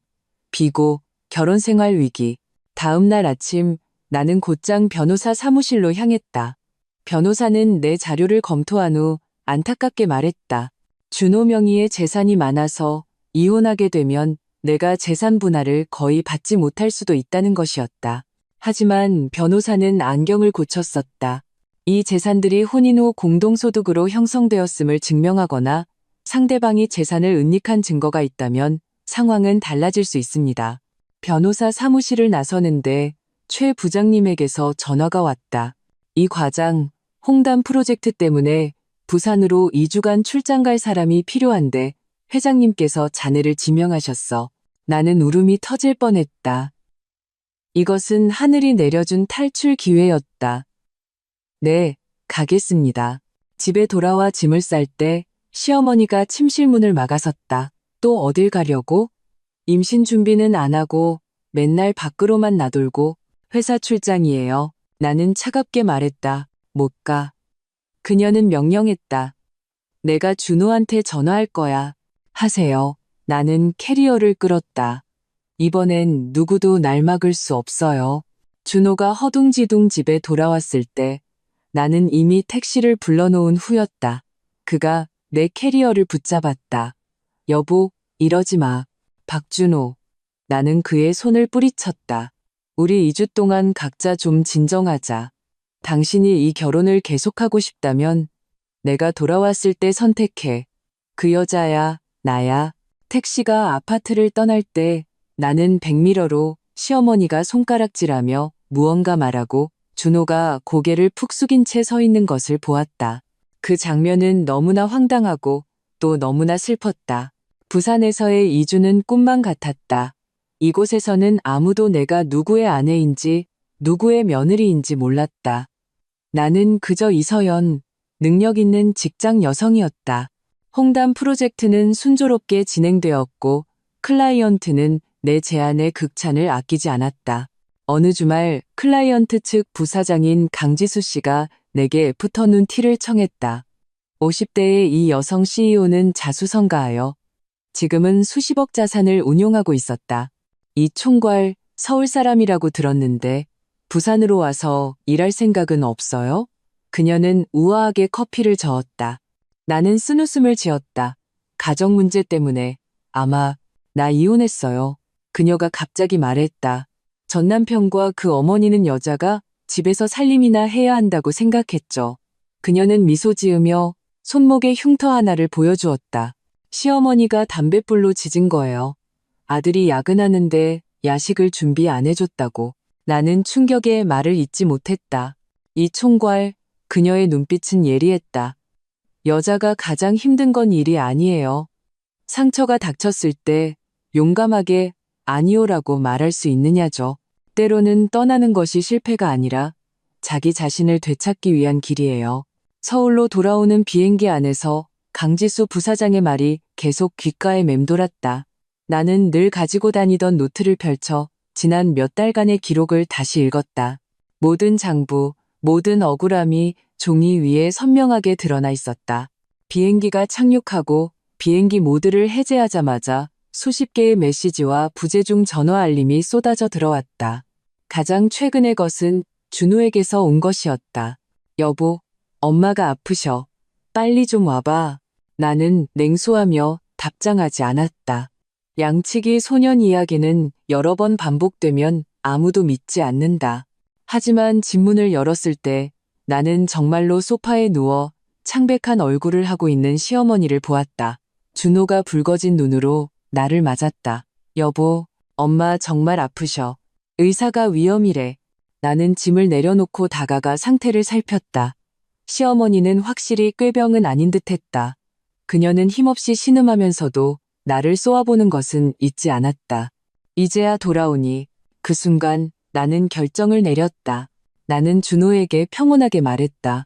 비고, 결혼생활 위기. 다음 날 아침 나는 곧장 변호사 사무실로 향했다. 변호사는 내 자료를 검토한 후 안타깝게 말했다. 준호 명의의 재산이 많아서 이혼하게 되면 내가 재산 분할을 거의 받지 못할 수도 있다는 것이었다. 하지만 변호사는 안경을 고쳤었다. 이 재산들이 혼인 후 공동소득으로 형성되었음을 증명하거나 상대방이 재산을 은닉한 증거가 있다면 상황은 달라질 수 있습니다. 변호사 사무실을 나서는데 최 부장님에게서 전화가 왔다. 이 과장, 홍담 프로젝트 때문에 부산으로 2주간 출장 갈 사람이 필요한데 회장님께서 자네를 지명하셨어. 나는 울음이 터질 뻔했다. 이것은 하늘이 내려준 탈출 기회였다. 네, 가겠습니다. 집에 돌아와 짐을 쌀 때 시어머니가 침실 문을 막아섰다. 또 어딜 가려고? 임신 준비는 안 하고 맨날 밖으로만 나돌고 회사 출장이에요. 나는 차갑게 말했다. 못 가. 그녀는 명령했다. 내가 준호한테 전화할 거야. 하세요. 나는 캐리어를 끌었다. 이번엔 누구도 날 막을 수 없어요. 준호가 허둥지둥 집에 돌아왔을 때 나는 이미 택시를 불러놓은 후였다. 그가 내 캐리어를 붙잡았다. 여보, 이러지 마. 박준호. 나는 그의 손을 뿌리쳤다. 우리 2주 동안 각자 좀 진정하자. 당신이 이 결혼을 계속하고 싶다면 내가 돌아왔을 때 선택해. 그 여자야, 나야. 택시가 아파트를 떠날 때 나는 백미러로 시어머니가 손가락질하며 무언가 말하고 준호가 고개를 푹 숙인 채 서 있는 것을 보았다. 그 장면은 너무나 황당하고 또 너무나 슬펐다. 부산에서의 이주는 꿈만 같았다. 이곳에서는 아무도 내가 누구의 아내인지 누구의 며느리인지 몰랐다. 나는 그저 이서연, 능력 있는 직장 여성이었다. 홍담 프로젝트는 순조롭게 진행되었고 클라이언트는 내 제안에 극찬을 아끼지 않았다. 어느 주말 클라이언트 측 부사장인 강지수 씨가 내게 애프터눈 티를 청했다. 50대의 이 여성 CEO는 자수성가하여 지금은 수십억 자산을 운용하고 있었다. 이 총괄 서울 사람이라고 들었는데 부산으로 와서 일할 생각은 없어요? 그녀는 우아하게 커피를 저었다. 나는 쓴웃음을 지었다. 가정 문제 때문에 아마 나 이혼했어요. 그녀가 갑자기 말했다. 전 남편과 그 어머니는 여자가 집에서 살림이나 해야 한다고 생각했죠. 그녀는 미소 지으며 손목에 흉터 하나를 보여주었다. 시어머니가 담뱃불로 짖은 거예요. 아들이 야근하는데 야식을 준비 안 해줬다고. 나는 충격에 말을 잇지 못했다. 이 총괄, 그녀의 눈빛은 예리했다. 여자가 가장 힘든 건 일이 아니에요. 상처가 닥쳤을 때 용감하게 아니오라고 말할 수 있느냐죠. 때로는 떠나는 것이 실패가 아니라 자기 자신을 되찾기 위한 길이에요. 서울로 돌아오는 비행기 안에서 강지수 부사장의 말이 계속 귓가에 맴돌았다. 나는 늘 가지고 다니던 노트를 펼쳐 지난 몇 달간의 기록을 다시 읽었다. 모든 장부, 모든 억울함이 종이 위에 선명하게 드러나 있었다. 비행기가 착륙하고 비행기 모드를 해제하자마자 수십 개의 메시지와 부재중 전화 알림이 쏟아져 들어왔다. 가장 최근의 것은 준호에게서 온 것이었다. 여보, 엄마가 아프셔. 빨리 좀 와봐. 나는 냉소하며 답장하지 않았다. 양치기 소년 이야기는 여러 번 반복되면 아무도 믿지 않는다. 하지만 집문을 열었을 때 나는 정말로 소파에 누워 창백한 얼굴을 하고 있는 시어머니를 보았다. 준호가 붉어진 눈으로 나를 맞았다. 여보, 엄마 정말 아프셔. 의사가 위험이래. 나는 짐을 내려놓고 다가가 상태를 살폈다. 시어머니는 확실히 꾀병은 아닌 듯했다. 그녀는 힘없이 신음하면서도 나를 쏘아보는 것은 잊지 않았다. 이제야 돌아오니 그 순간 나는 결정을 내렸다. 나는 준호에게 평온하게 말했다.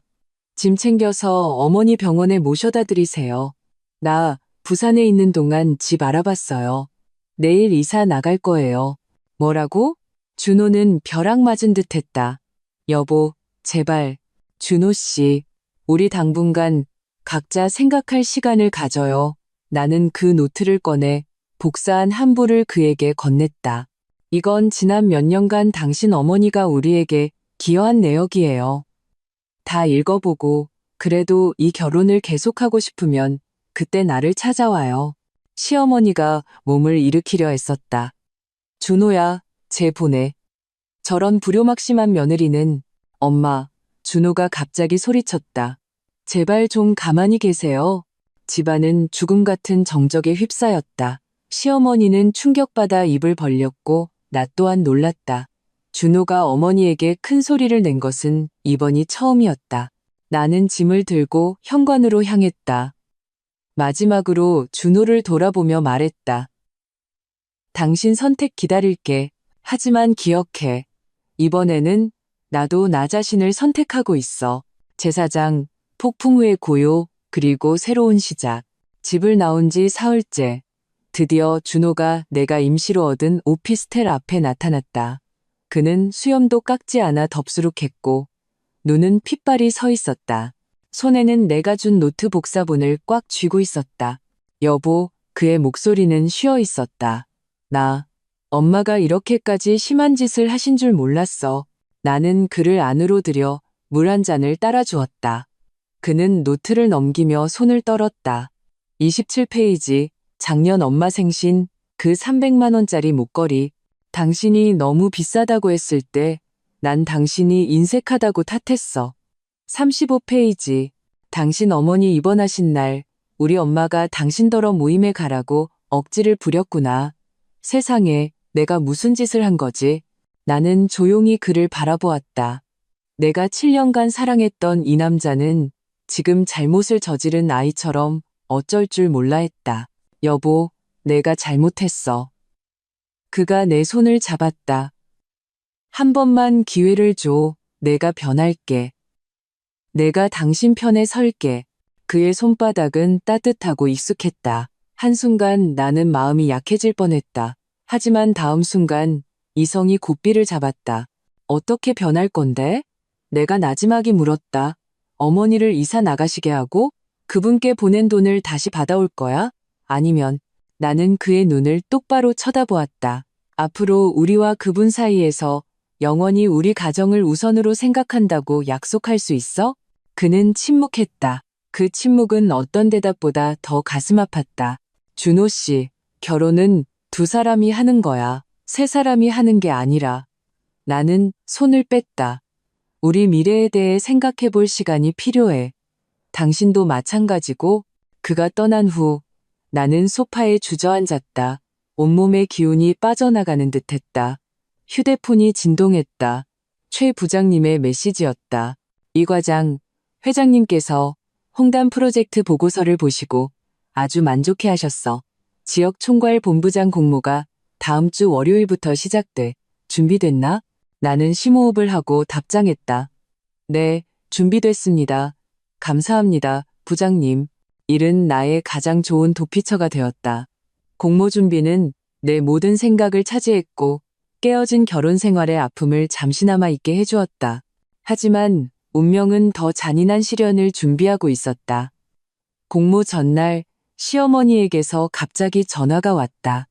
짐 챙겨서 어머니 병원에 모셔다 드리세요. 나 부산에 있는 동안 집 알아봤어요. 내일 이사 나갈 거예요. 뭐라고? 준호는 벼락 맞은 듯 했다. 여보, 제발, 준호 씨, 우리 당분간 각자 생각할 시간을 가져요. 나는 그 노트를 꺼내 복사한 한 부를 그에게 건넸다. 이건 지난 몇 년간 당신 어머니가 우리에게 기여한 내역이에요. 다 읽어보고 그래도 이 결혼을 계속하고 싶으면 그때 나를 찾아와요. 시어머니가 몸을 일으키려 했었다. 준호야, 쟤 보내. 저런 불효막심한 며느리는 엄마, 준호가 갑자기 소리쳤다. 제발 좀 가만히 계세요. 집안은 죽음 같은 정적에 휩싸였다. 시어머니는 충격받아 입을 벌렸고 나 또한 놀랐다. 준호가 어머니에게 큰 소리를 낸 것은 이번이 처음이었다. 나는 짐을 들고 현관으로 향했다. 마지막으로 준호를 돌아보며 말했다. 당신 선택 기다릴게. 하지만 기억해. 이번에는 나도 나 자신을 선택하고 있어. 제사장, 폭풍 후의 고요, 그리고 새로운 시작. 집을 나온 지 사흘째. 드디어 준호가 내가 임시로 얻은 오피스텔 앞에 나타났다. 그는 수염도 깎지 않아 덥수룩했고 눈은 핏발이 서 있었다. 손에는 내가 준 노트 복사본을 꽉 쥐고 있었다. 여보, 그의 목소리는 쉬어 있었다. 엄마가 이렇게까지 심한 짓을 하신 줄 몰랐어. 나는 그를 안으로 들여 물 한 잔을 따라 주었다. 그는 노트를 넘기며 손을 떨었다. 27페이지, 작년 엄마 생신, 그 300만 원짜리 목걸이. 당신이 너무 비싸다고 했을 때 난 당신이 인색하다고 탓했어. 35페이지, 당신 어머니 입원하신 날 우리 엄마가 당신더러 모임에 가라고 억지를 부렸구나. 세상에, 내가 무슨 짓을 한 거지? 나는 조용히 그를 바라보았다. 내가 7년간 사랑했던 이 남자는 지금 잘못을 저지른 아이처럼 어쩔 줄 몰라 했다. 여보, 내가 잘못했어. 그가 내 손을 잡았다. 한 번만 기회를 줘. 내가 변할게. 내가 당신 편에 설게. 그의 손바닥은 따뜻하고 익숙했다. 한순간 나는 마음이 약해질 뻔했다. 하지만 다음 순간 이성이 고삐를 잡았다. 어떻게 변할 건데? 내가 나지막이 물었다. 어머니를 이사 나가시게 하고 그분께 보낸 돈을 다시 받아올 거야? 아니면 나는 그의 눈을 똑바로 쳐다보았다. 앞으로 우리와 그분 사이에서 영원히 우리 가정을 우선으로 생각한다고 약속할 수 있어? 그는 침묵했다. 그 침묵은 어떤 대답보다 더 가슴 아팠다. 준호 씨, 결혼은 두 사람이 하는 거야. 세 사람이 하는 게 아니라. 나는 손을 뺐다. 우리 미래에 대해 생각해 볼 시간이 필요해. 당신도 마찬가지고. 그가 떠난 후 나는 소파에 주저앉았다. 온몸의 기운이 빠져나가는 듯했다. 휴대폰이 진동했다. 최 부장님의 메시지였다. 이 과장, 회장님께서 홍담 프로젝트 보고서를 보시고 아주 만족해 하셨어. 지역 총괄 본부장 공모가 다음 주 월요일부터 시작돼. 준비됐나? 나는 심호흡을 하고 답장했다. 네, 준비됐습니다. 감사합니다, 부장님. 일은 나의 가장 좋은 도피처가 되었다. 공모 준비는 내 모든 생각을 차지했고 깨어진 결혼 생활의 아픔을 잠시나마 잊게 해주었다. 하지만 운명은 더 잔인한 시련을 준비하고 있었다. 공모 전날 시어머니에게서 갑자기 전화가 왔다.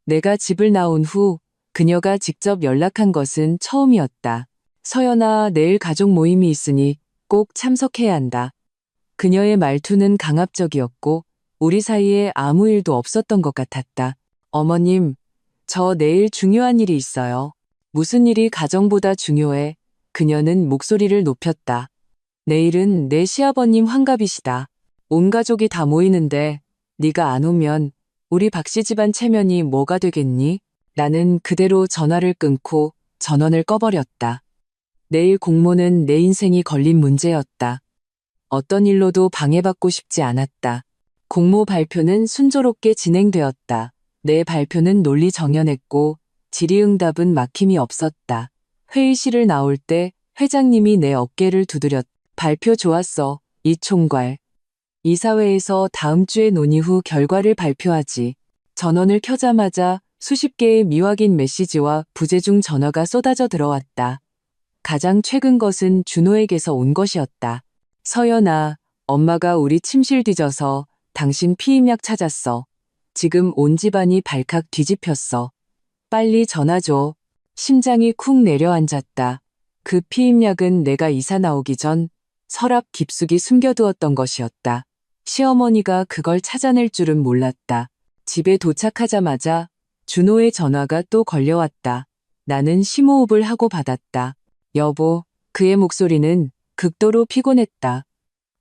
내가 집을 나온 후 그녀가 직접 연락한 것은 처음이었다. 서연아, 내일 가족 모임이 있으니 꼭 참석해야 한다. 그녀의 말투는 강압적이었고 우리 사이에 아무 일도 없었던 것 같았다. 어머님, 저 내일 중요한 일이 있어요. 무슨 일이 가정보다 중요해? 그녀는 목소리를 높였다. 내일은 내 시아버님 환갑이시다. 온 가족이 다 모이는데 네가 안 오면 우리 박씨 집안 체면이 뭐가 되겠니? 나는 그대로 전화를 끊고 전원을 꺼버렸다. 내일 공모는 내 인생이 걸린 문제였다. 어떤 일로도 방해받고 싶지 않았다. 공모 발표는 순조롭게 진행되었다. 내 발표는 논리정연했고 질의응답은 막힘이 없었다. 회의실을 나올 때 회장님이 내 어깨를 두드렸. 발표 좋았어, 이 총괄. 이사회에서 다음 주에 논의 후 결과를 발표하지. 전원을 켜자마자 수십 개의 미확인 메시지와 부재중 전화가 쏟아져 들어왔다. 가장 최근 것은 준호에게서 온 것이었다. 서연아, 엄마가 우리 침실 뒤져서 당신 피임약 찾았어. 지금 온 집안이 발칵 뒤집혔어. 빨리 전화 줘. 심장이 쿵 내려앉았다. 그 피임약은 내가 이사 나오기 전 서랍 깊숙이 숨겨두었던 것이었다. 시어머니가 그걸 찾아낼 줄은 몰랐다. 집에 도착하자마자 준호의 전화가 또 걸려왔다. 나는 심호흡을 하고 받았다. 여보, 그의 목소리는 극도로 피곤했다.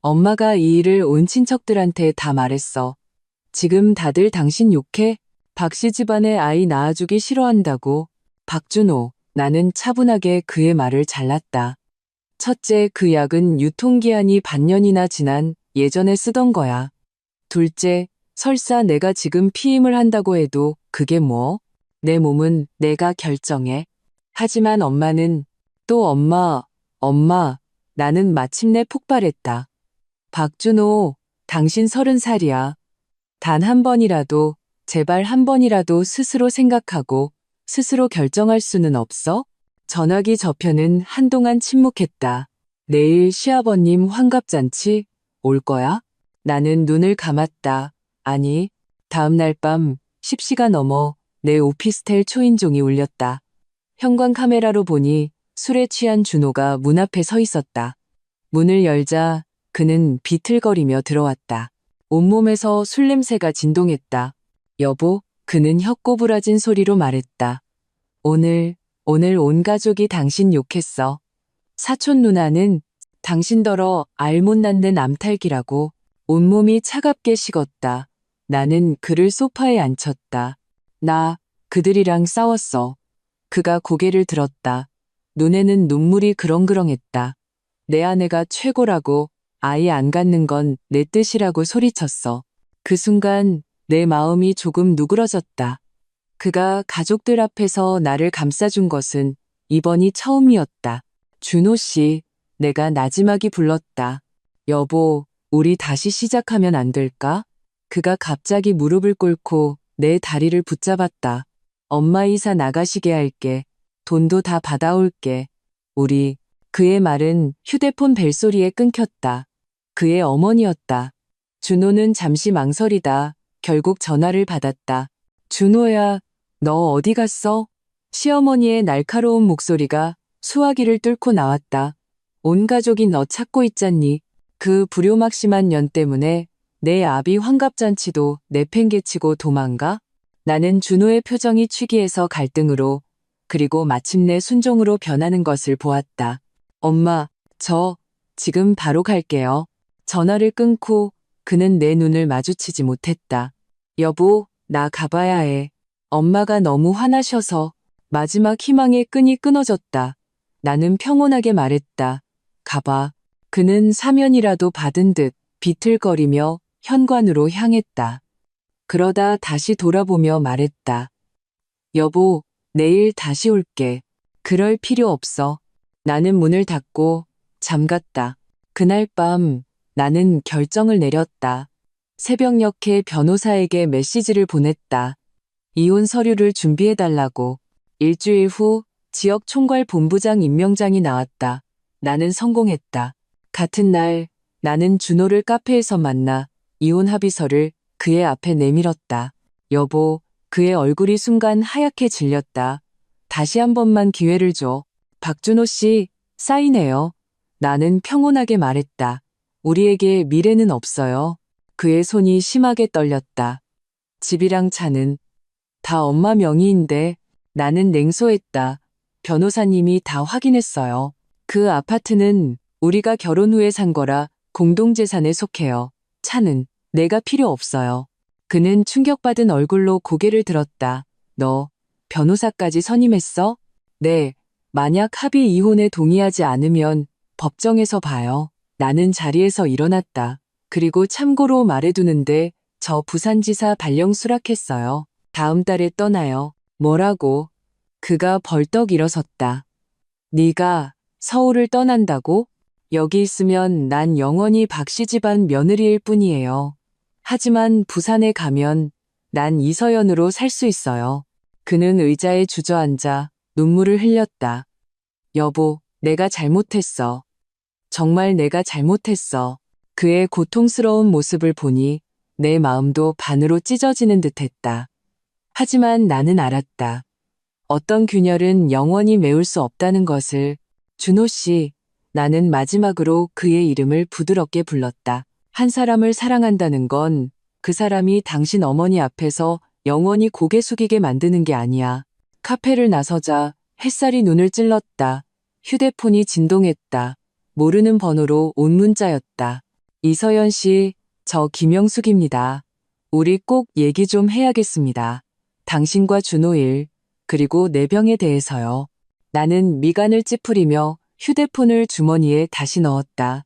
엄마가 이 일을 온 친척들한테 다 말했어. 지금 다들 당신 욕해? 박씨 집안의 아이 낳아주기 싫어한다고. 박준호, 나는 차분하게 그의 말을 잘랐다. 첫째, 그 약은 유통기한이 반년이나 지난 예전에 쓰던 거야. 둘째, 설사 내가 지금 피임을 한다고 해도 그게 뭐? 내 몸은 내가 결정해. 하지만 엄마는 또 엄마, 나는 마침내 폭발했다. 박준호, 당신 30살이야. 단 한 번이라도, 제발 한 번이라도 스스로 생각하고 스스로 결정할 수는 없어? 전화기 저편은 한동안 침묵했다. 내일 시아버님 환갑잔치 올 거야? 나는 눈을 감았다. 아니, 다음날 밤 10시가 넘어 내 오피스텔 초인종이 울렸다. 현관 카메라로 보니 술에 취한 준호가 문 앞에 서 있었다. 문을 열자 그는 비틀거리며 들어왔다. 온몸에서 술 냄새가 진동했다. 여보, 그는 혀꼬부라진 소리로 말했다. 오늘 온 가족이 당신 욕했어. 사촌 누나는 당신더러 알 못 낳는 암탉이라고. 온몸이 차갑게 식었다. 나는 그를 소파에 앉혔다. 나 그들이랑 싸웠어. 그가 고개를 들었다. 눈에는 눈물이 그렁그렁했다. 내 아내가 최고라고, 아이 안 갖는 건 내 뜻이라고 소리쳤어. 그 순간 내 마음이 조금 누그러졌다. 그가 가족들 앞에서 나를 감싸준 것은 이번이 처음이었다. 준호 씨, 내가 나지막이 불렀다. 여보, 우리 다시 시작하면 안 될까? 그가 갑자기 무릎을 꿇고 내 다리를 붙잡았다. 엄마 이사 나가시게 할게. 돈도 다 받아올게. 우리, 그의 말은 휴대폰 벨소리에 끊겼다. 그의 어머니였다. 준호는 잠시 망설이다 결국 전화를 받았다. 준호야, 너 어디 갔어? 시어머니의 날카로운 목소리가 수화기를 뚫고 나왔다. 온 가족이 너 찾고 있잖니. 그 불효막심한 년 때문에 내 아비 환갑잔치도 내팽개치고 도망가? 나는 준호의 표정이 취기해서 갈등으로 그리고 마침내 순종으로 변하는 것을 보았다. 엄마, 저 지금 바로 갈게요. 전화를 끊고 그는 내 눈을 마주치지 못했다. 여보, 나 가봐야 해. 엄마가 너무 화나셔서 마지막 희망의 끈이 끊어졌다. 나는 평온하게 말했다. 가봐. 그는 사면이라도 받은 듯 비틀거리며 현관으로 향했다. 그러다 다시 돌아보며 말했다. 여보, 내일 다시 올게. 그럴 필요 없어. 나는 문을 닫고 잠갔다. 그날 밤 나는 결정을 내렸다. 새벽녘에 변호사에게 메시지를 보냈다. 이혼 서류를 준비해달라고. 일주일 후 지역 총괄 본부장 임명장이 나왔다. 나는 성공했다. 같은 날 나는 준호를 카페에서 만나 이혼 합의서를 그의 앞에 내밀었다. 여보, 그의 얼굴이 순간 하얗게 질렸다. 다시 한 번만 기회를 줘. 박준호 씨, 사인해요. 나는 평온하게 말했다. 우리에게 미래는 없어요. 그의 손이 심하게 떨렸다. 집이랑 차는 다 엄마 명의인데. 나는 냉소했다. 변호사님이 다 확인했어요. 그 아파트는 우리가 결혼 후에 산 거라 공동재산에 속해요. 차는 내가 필요 없어요. 그는 충격받은 얼굴로 고개를 들었다. 너 변호사까지 선임했어? 네. 만약 합의 이혼에 동의하지 않으면 법정에서 봐요. 나는 자리에서 일어났다. 그리고 참고로 말해두는데 저 부산지사 발령 수락했어요. 다음 달에 떠나요. 뭐라고? 그가 벌떡 일어섰다. 네가 서울을 떠난다고? 여기 있으면 난 영원히 박씨 집안 며느리일 뿐이에요. 하지만 부산에 가면 난 이서연으로 살 수 있어요. 그는 의자에 주저앉아 눈물을 흘렸다. 여보, 내가 잘못했어. 정말 내가 잘못했어. 그의 고통스러운 모습을 보니 내 마음도 반으로 찢어지는 듯했다. 하지만 나는 알았다. 어떤 균열은 영원히 메울 수 없다는 것을. 준호 씨, 나는 마지막으로 그의 이름을 부드럽게 불렀다. 한 사람을 사랑한다는 건 그 사람이 당신 어머니 앞에서 영원히 고개 숙이게 만드는 게 아니야. 카페를 나서자 햇살이 눈을 찔렀다. 휴대폰이 진동했다. 모르는 번호로 온 문자였다. 이서연 씨, 저 김영숙입니다. 우리 꼭 얘기 좀 해야겠습니다. 당신과 준호 일, 그리고 내 병에 대해서요. 나는 미간을 찌푸리며 휴대폰을 주머니에 다시 넣었다.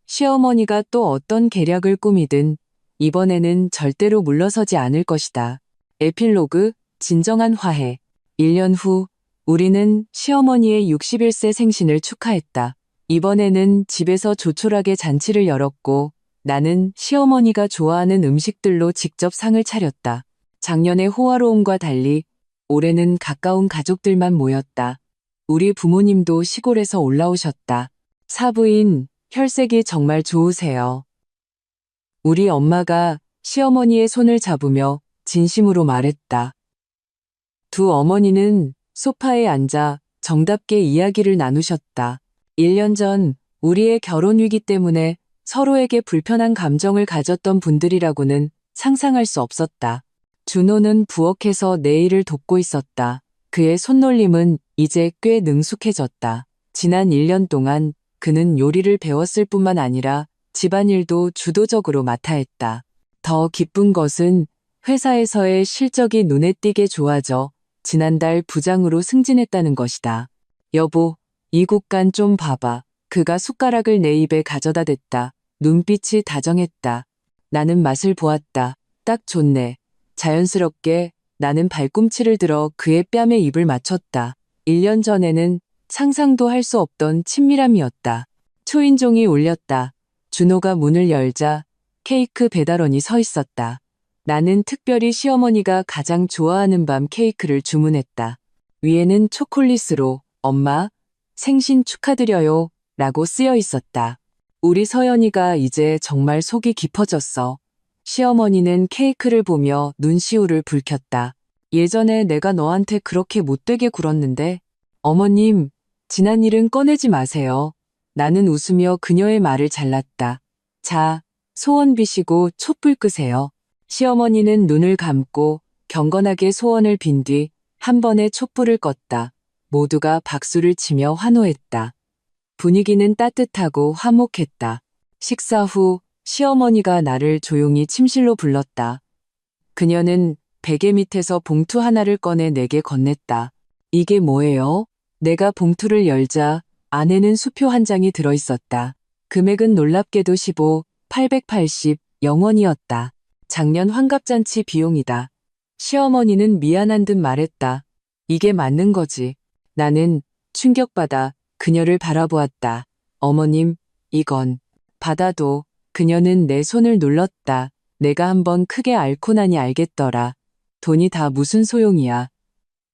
시어머니가 또 어떤 계략을 꾸미든 이번에는 절대로 물러서지 않을 것이다. 에필로그 진정한 화해. 1년 후 우리는 시어머니의 61세 생신을 축하했다. 이번에는 집에서 조촐하게 잔치를 열었고 나는 시어머니가 좋아하는 음식들로 직접 상을 차렸다. 작년의 호화로움과 달리 올해는 가까운 가족들만 모였다. 우리 부모님도 시골에서 올라오셨다. 사부인, 혈색이 정말 좋으세요. 우리 엄마가 시어머니의 손을 잡으며 진심으로 말했다. 두 어머니는 소파에 앉아 정답게 이야기를 나누셨다. 1년 전 우리의 결혼 위기 때문에 서로에게 불편한 감정을 가졌던 분들이라고는 상상할 수 없었다. 준호는 부엌에서 내 일을 돕고 있었다. 그의 손놀림은 이제 꽤 능숙해졌다. 지난 1년 동안 그는 요리를 배웠을 뿐만 아니라 집안일도 주도적으로 맡아 했다. 더 기쁜 것은 회사에서의 실적이 눈에 띄게 좋아져 지난달 부장으로 승진했다는 것이다. 여보, 이 국간 좀 봐봐. 그가 숟가락을 내 입에 가져다 댔다. 눈빛이 다정했다. 나는 맛을 보았다. 딱 좋네. 자연스럽게 나는 발꿈치를 들어 그의 뺨에 입을 맞췄다. 1년 전에는 상상도 할 수 없던 친밀함이었다. 초인종이 울렸다. 준호가 문을 열자 케이크 배달원이 서 있었다. 나는 특별히 시어머니가 가장 좋아하는 밤 케이크를 주문했다. 위에는 초콜릿으로 엄마, 생신 축하드려요 라고 쓰여 있었다. 우리 서연이가 이제 정말 속이 깊어졌어. 시어머니는 케이크를 보며 눈시울을 붉혔다. 예전에 내가 너한테 그렇게 못되게 굴었는데 어머님, 지난 일은 꺼내지 마세요. 나는 웃으며 그녀의 말을 잘랐다. 자, 소원 비시고 촛불 끄세요. 시어머니는 눈을 감고 경건하게 소원을 빈 뒤 한 번에 촛불을 껐다. 모두가 박수를 치며 환호했다. 분위기는 따뜻하고 화목했다. 식사 후 시어머니가 나를 조용히 침실로 불렀다. 그녀는 베개 밑에서 봉투 하나를 꺼내 내게 건넸다. 이게 뭐예요? 내가 봉투를 열자 안에는 수표 한 장이 들어있었다. 금액은 놀랍게도 880 영원이었다. 작년 환갑잔치 비용이다. 시어머니는 미안한 듯 말했다. 이게 맞는 거지. 나는 충격받아 그녀를 바라보았다. 어머님, 이건 받아도. 그녀는 내 손을 눌렀다. 내가 한번 크게 앓고 나니 알겠더라. 돈이 다 무슨 소용이야.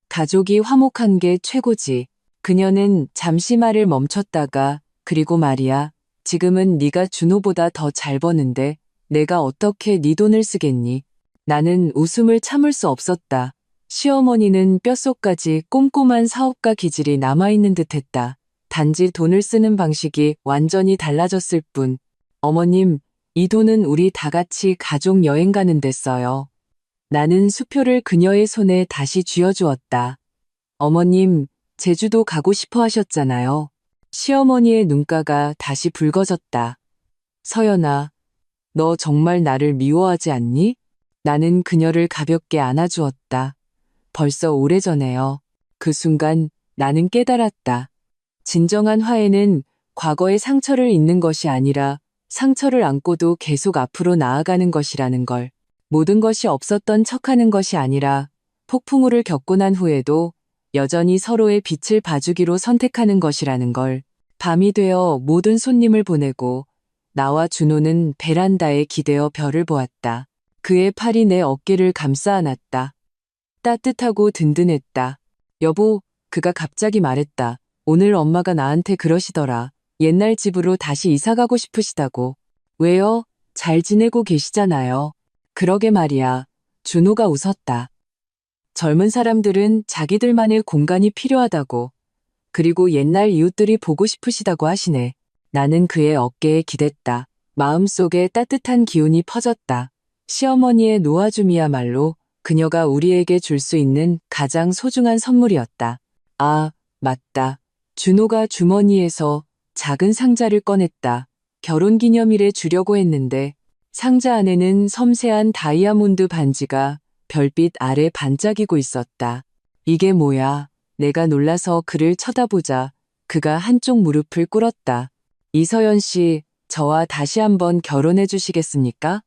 가족이 화목한 게 최고지. 그녀는 잠시 말을 멈췄다가 그리고 말이야. 지금은 네가 준호보다 더 잘 버는데 내가 어떻게 네 돈을 쓰겠니? 나는 웃음을 참을 수 없었다. 시어머니는 뼛속까지 꼼꼼한 사업가 기질이 남아있는 듯했다. 단지 돈을 쓰는 방식이 완전히 달라졌을 뿐. 어머님, 이 돈은 우리 다 같이 가족 여행 가는 데 써요. 나는 수표를 그녀의 손에 다시 쥐어주었다. 어머님, 제주도 가고 싶어 하셨잖아요. 시어머니의 눈가가 다시 붉어졌다. 서연아, 너 정말 나를 미워하지 않니? 나는 그녀를 가볍게 안아주었다. 벌써 오래전에요. 그 순간 나는 깨달았다. 진정한 화해는 과거의 상처를 잊는 것이 아니라 상처를 안고도 계속 앞으로 나아가는 것이라는 걸. 모든 것이 없었던 척하는 것이 아니라 폭풍우를 겪고 난 후에도 여전히 서로의 빛을 봐주기로 선택하는 것이라는 걸. 밤이 되어 모든 손님을 보내고 나와 준호는 베란다에 기대어 별을 보았다. 그의 팔이 내 어깨를 감싸 안았다. 따뜻하고 든든했다. 여보, 그가 갑자기 말했다. 오늘 엄마가 나한테 그러시더라. 옛날 집으로 다시 이사 가고 싶으시다고. 왜요? 잘 지내고 계시잖아요. 그러게 말이야. 준호가 웃었다. 젊은 사람들은 자기들만의 공간이 필요하다고. 그리고 옛날 이웃들이 보고 싶으시다고 하시네. 나는 그의 어깨에 기댔다. 마음속에 따뜻한 기운이 퍼졌다. 시어머니의 놓아줌이야말로 그녀가 우리에게 줄 수 있는 가장 소중한 선물이었다. 아, 맞다. 준호가 주머니에서 작은 상자를 꺼냈다. 결혼기념일에 주려고 했는데 상자 안에는 섬세한 다이아몬드 반지가 별빛 아래 반짝이고 있었다. 이게 뭐야? 내가 놀라서 그를 쳐다보자 그가 한쪽 무릎을 꿇었다. 이서연 씨, 저와 다시 한번 결혼해 주시겠습니까?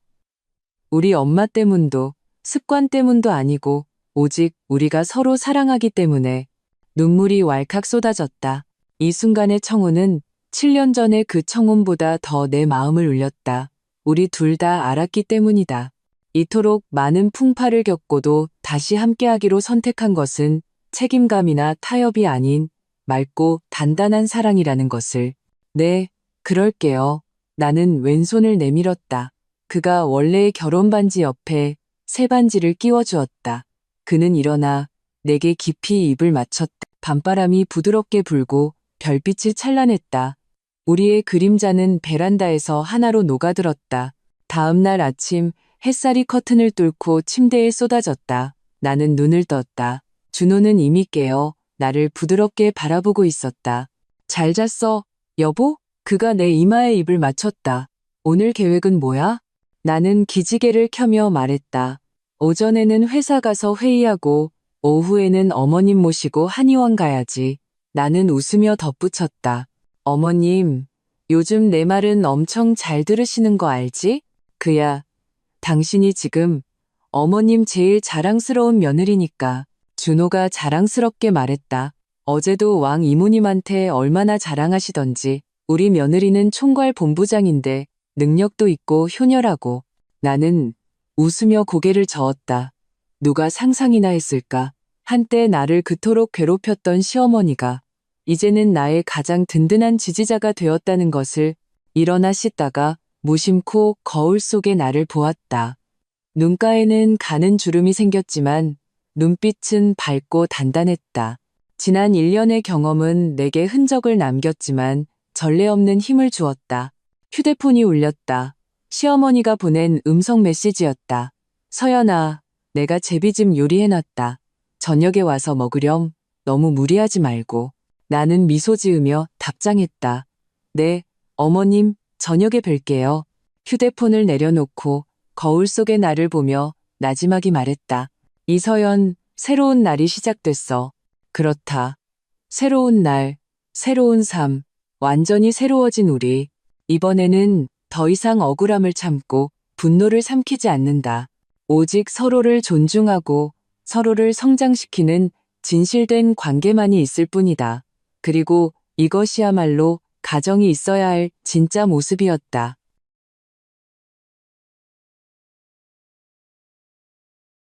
우리 엄마 때문도 습관 때문도 아니고 오직 우리가 서로 사랑하기 때문에. 눈물이 왈칵 쏟아졌다. 이 순간의 청혼은 7년 전의 그 청혼보다 더 내 마음을 울렸다. 우리 둘 다 알았기 때문이다. 이토록 많은 풍파를 겪고도 다시 함께하기로 선택한 것은 책임감이나 타협이 아닌 맑고 단단한 사랑이라는 것을. 네, 그럴게요. 나는 왼손을 내밀었다. 그가 원래의 결혼 반지 옆에 새 반지를 끼워주었다. 그는 일어나 내게 깊이 입을 맞췄다. 밤바람이 부드럽게 불고 별빛이 찬란했다. 우리의 그림자는 베란다에서 하나로 녹아들었다. 다음 날 아침 햇살이 커튼을 뚫고 침대에 쏟아졌다. 나는 눈을 떴다. 준호는 이미 깨어 나를 부드럽게 바라보고 있었다. 잘 잤어, 여보? 그가 내 이마에 입을 맞췄다. 오늘 계획은 뭐야? 나는 기지개를 켜며 말했다. 오전에는 회사 가서 회의하고 오후에는 어머님 모시고 한의원 가야지. 나는 웃으며 덧붙였다. 어머님, 요즘 내 말은 엄청 잘 들으시는 거 알지? 그야, 당신이 지금 어머님 제일 자랑스러운 며느리니까. 준호가 자랑스럽게 말했다. 어제도 왕 이모님한테 얼마나 자랑하시던지. 우리 며느리는 총괄 본부장인데 능력도 있고 효녀라고. 나는 웃으며 고개를 저었다. 누가 상상이나 했을까? 한때 나를 그토록 괴롭혔던 시어머니가 이제는 나의 가장 든든한 지지자가 되었다는 것을. 일어나 씻다가 무심코 거울 속에 나를 보았다. 눈가에는 가는 주름이 생겼지만 눈빛은 밝고 단단했다. 지난 1년의 경험은 내게 흔적을 남겼지만 전례 없는 힘을 주었다. 휴대폰이 울렸다. 시어머니가 보낸 음성 메시지였다. 서연아, 내가 제비찜 요리해놨다. 저녁에 와서 먹으렴. 너무 무리하지 말고. 나는 미소 지으며 답장했다. 네, 어머님, 저녁에 뵐게요. 휴대폰을 내려놓고 거울 속의 나를 보며 나지막이 말했다. 이서연, 새로운 날이 시작됐어. 그렇다. 새로운 날, 새로운 삶, 완전히 새로워진 우리. 이번에는 더 이상 억울함을 참고 분노를 삼키지 않는다. 오직 서로를 존중하고 서로를 성장시키는 진실된 관계만이 있을 뿐이다. 그리고 이것이야말로 가정이 있어야 할 진짜 모습이었다.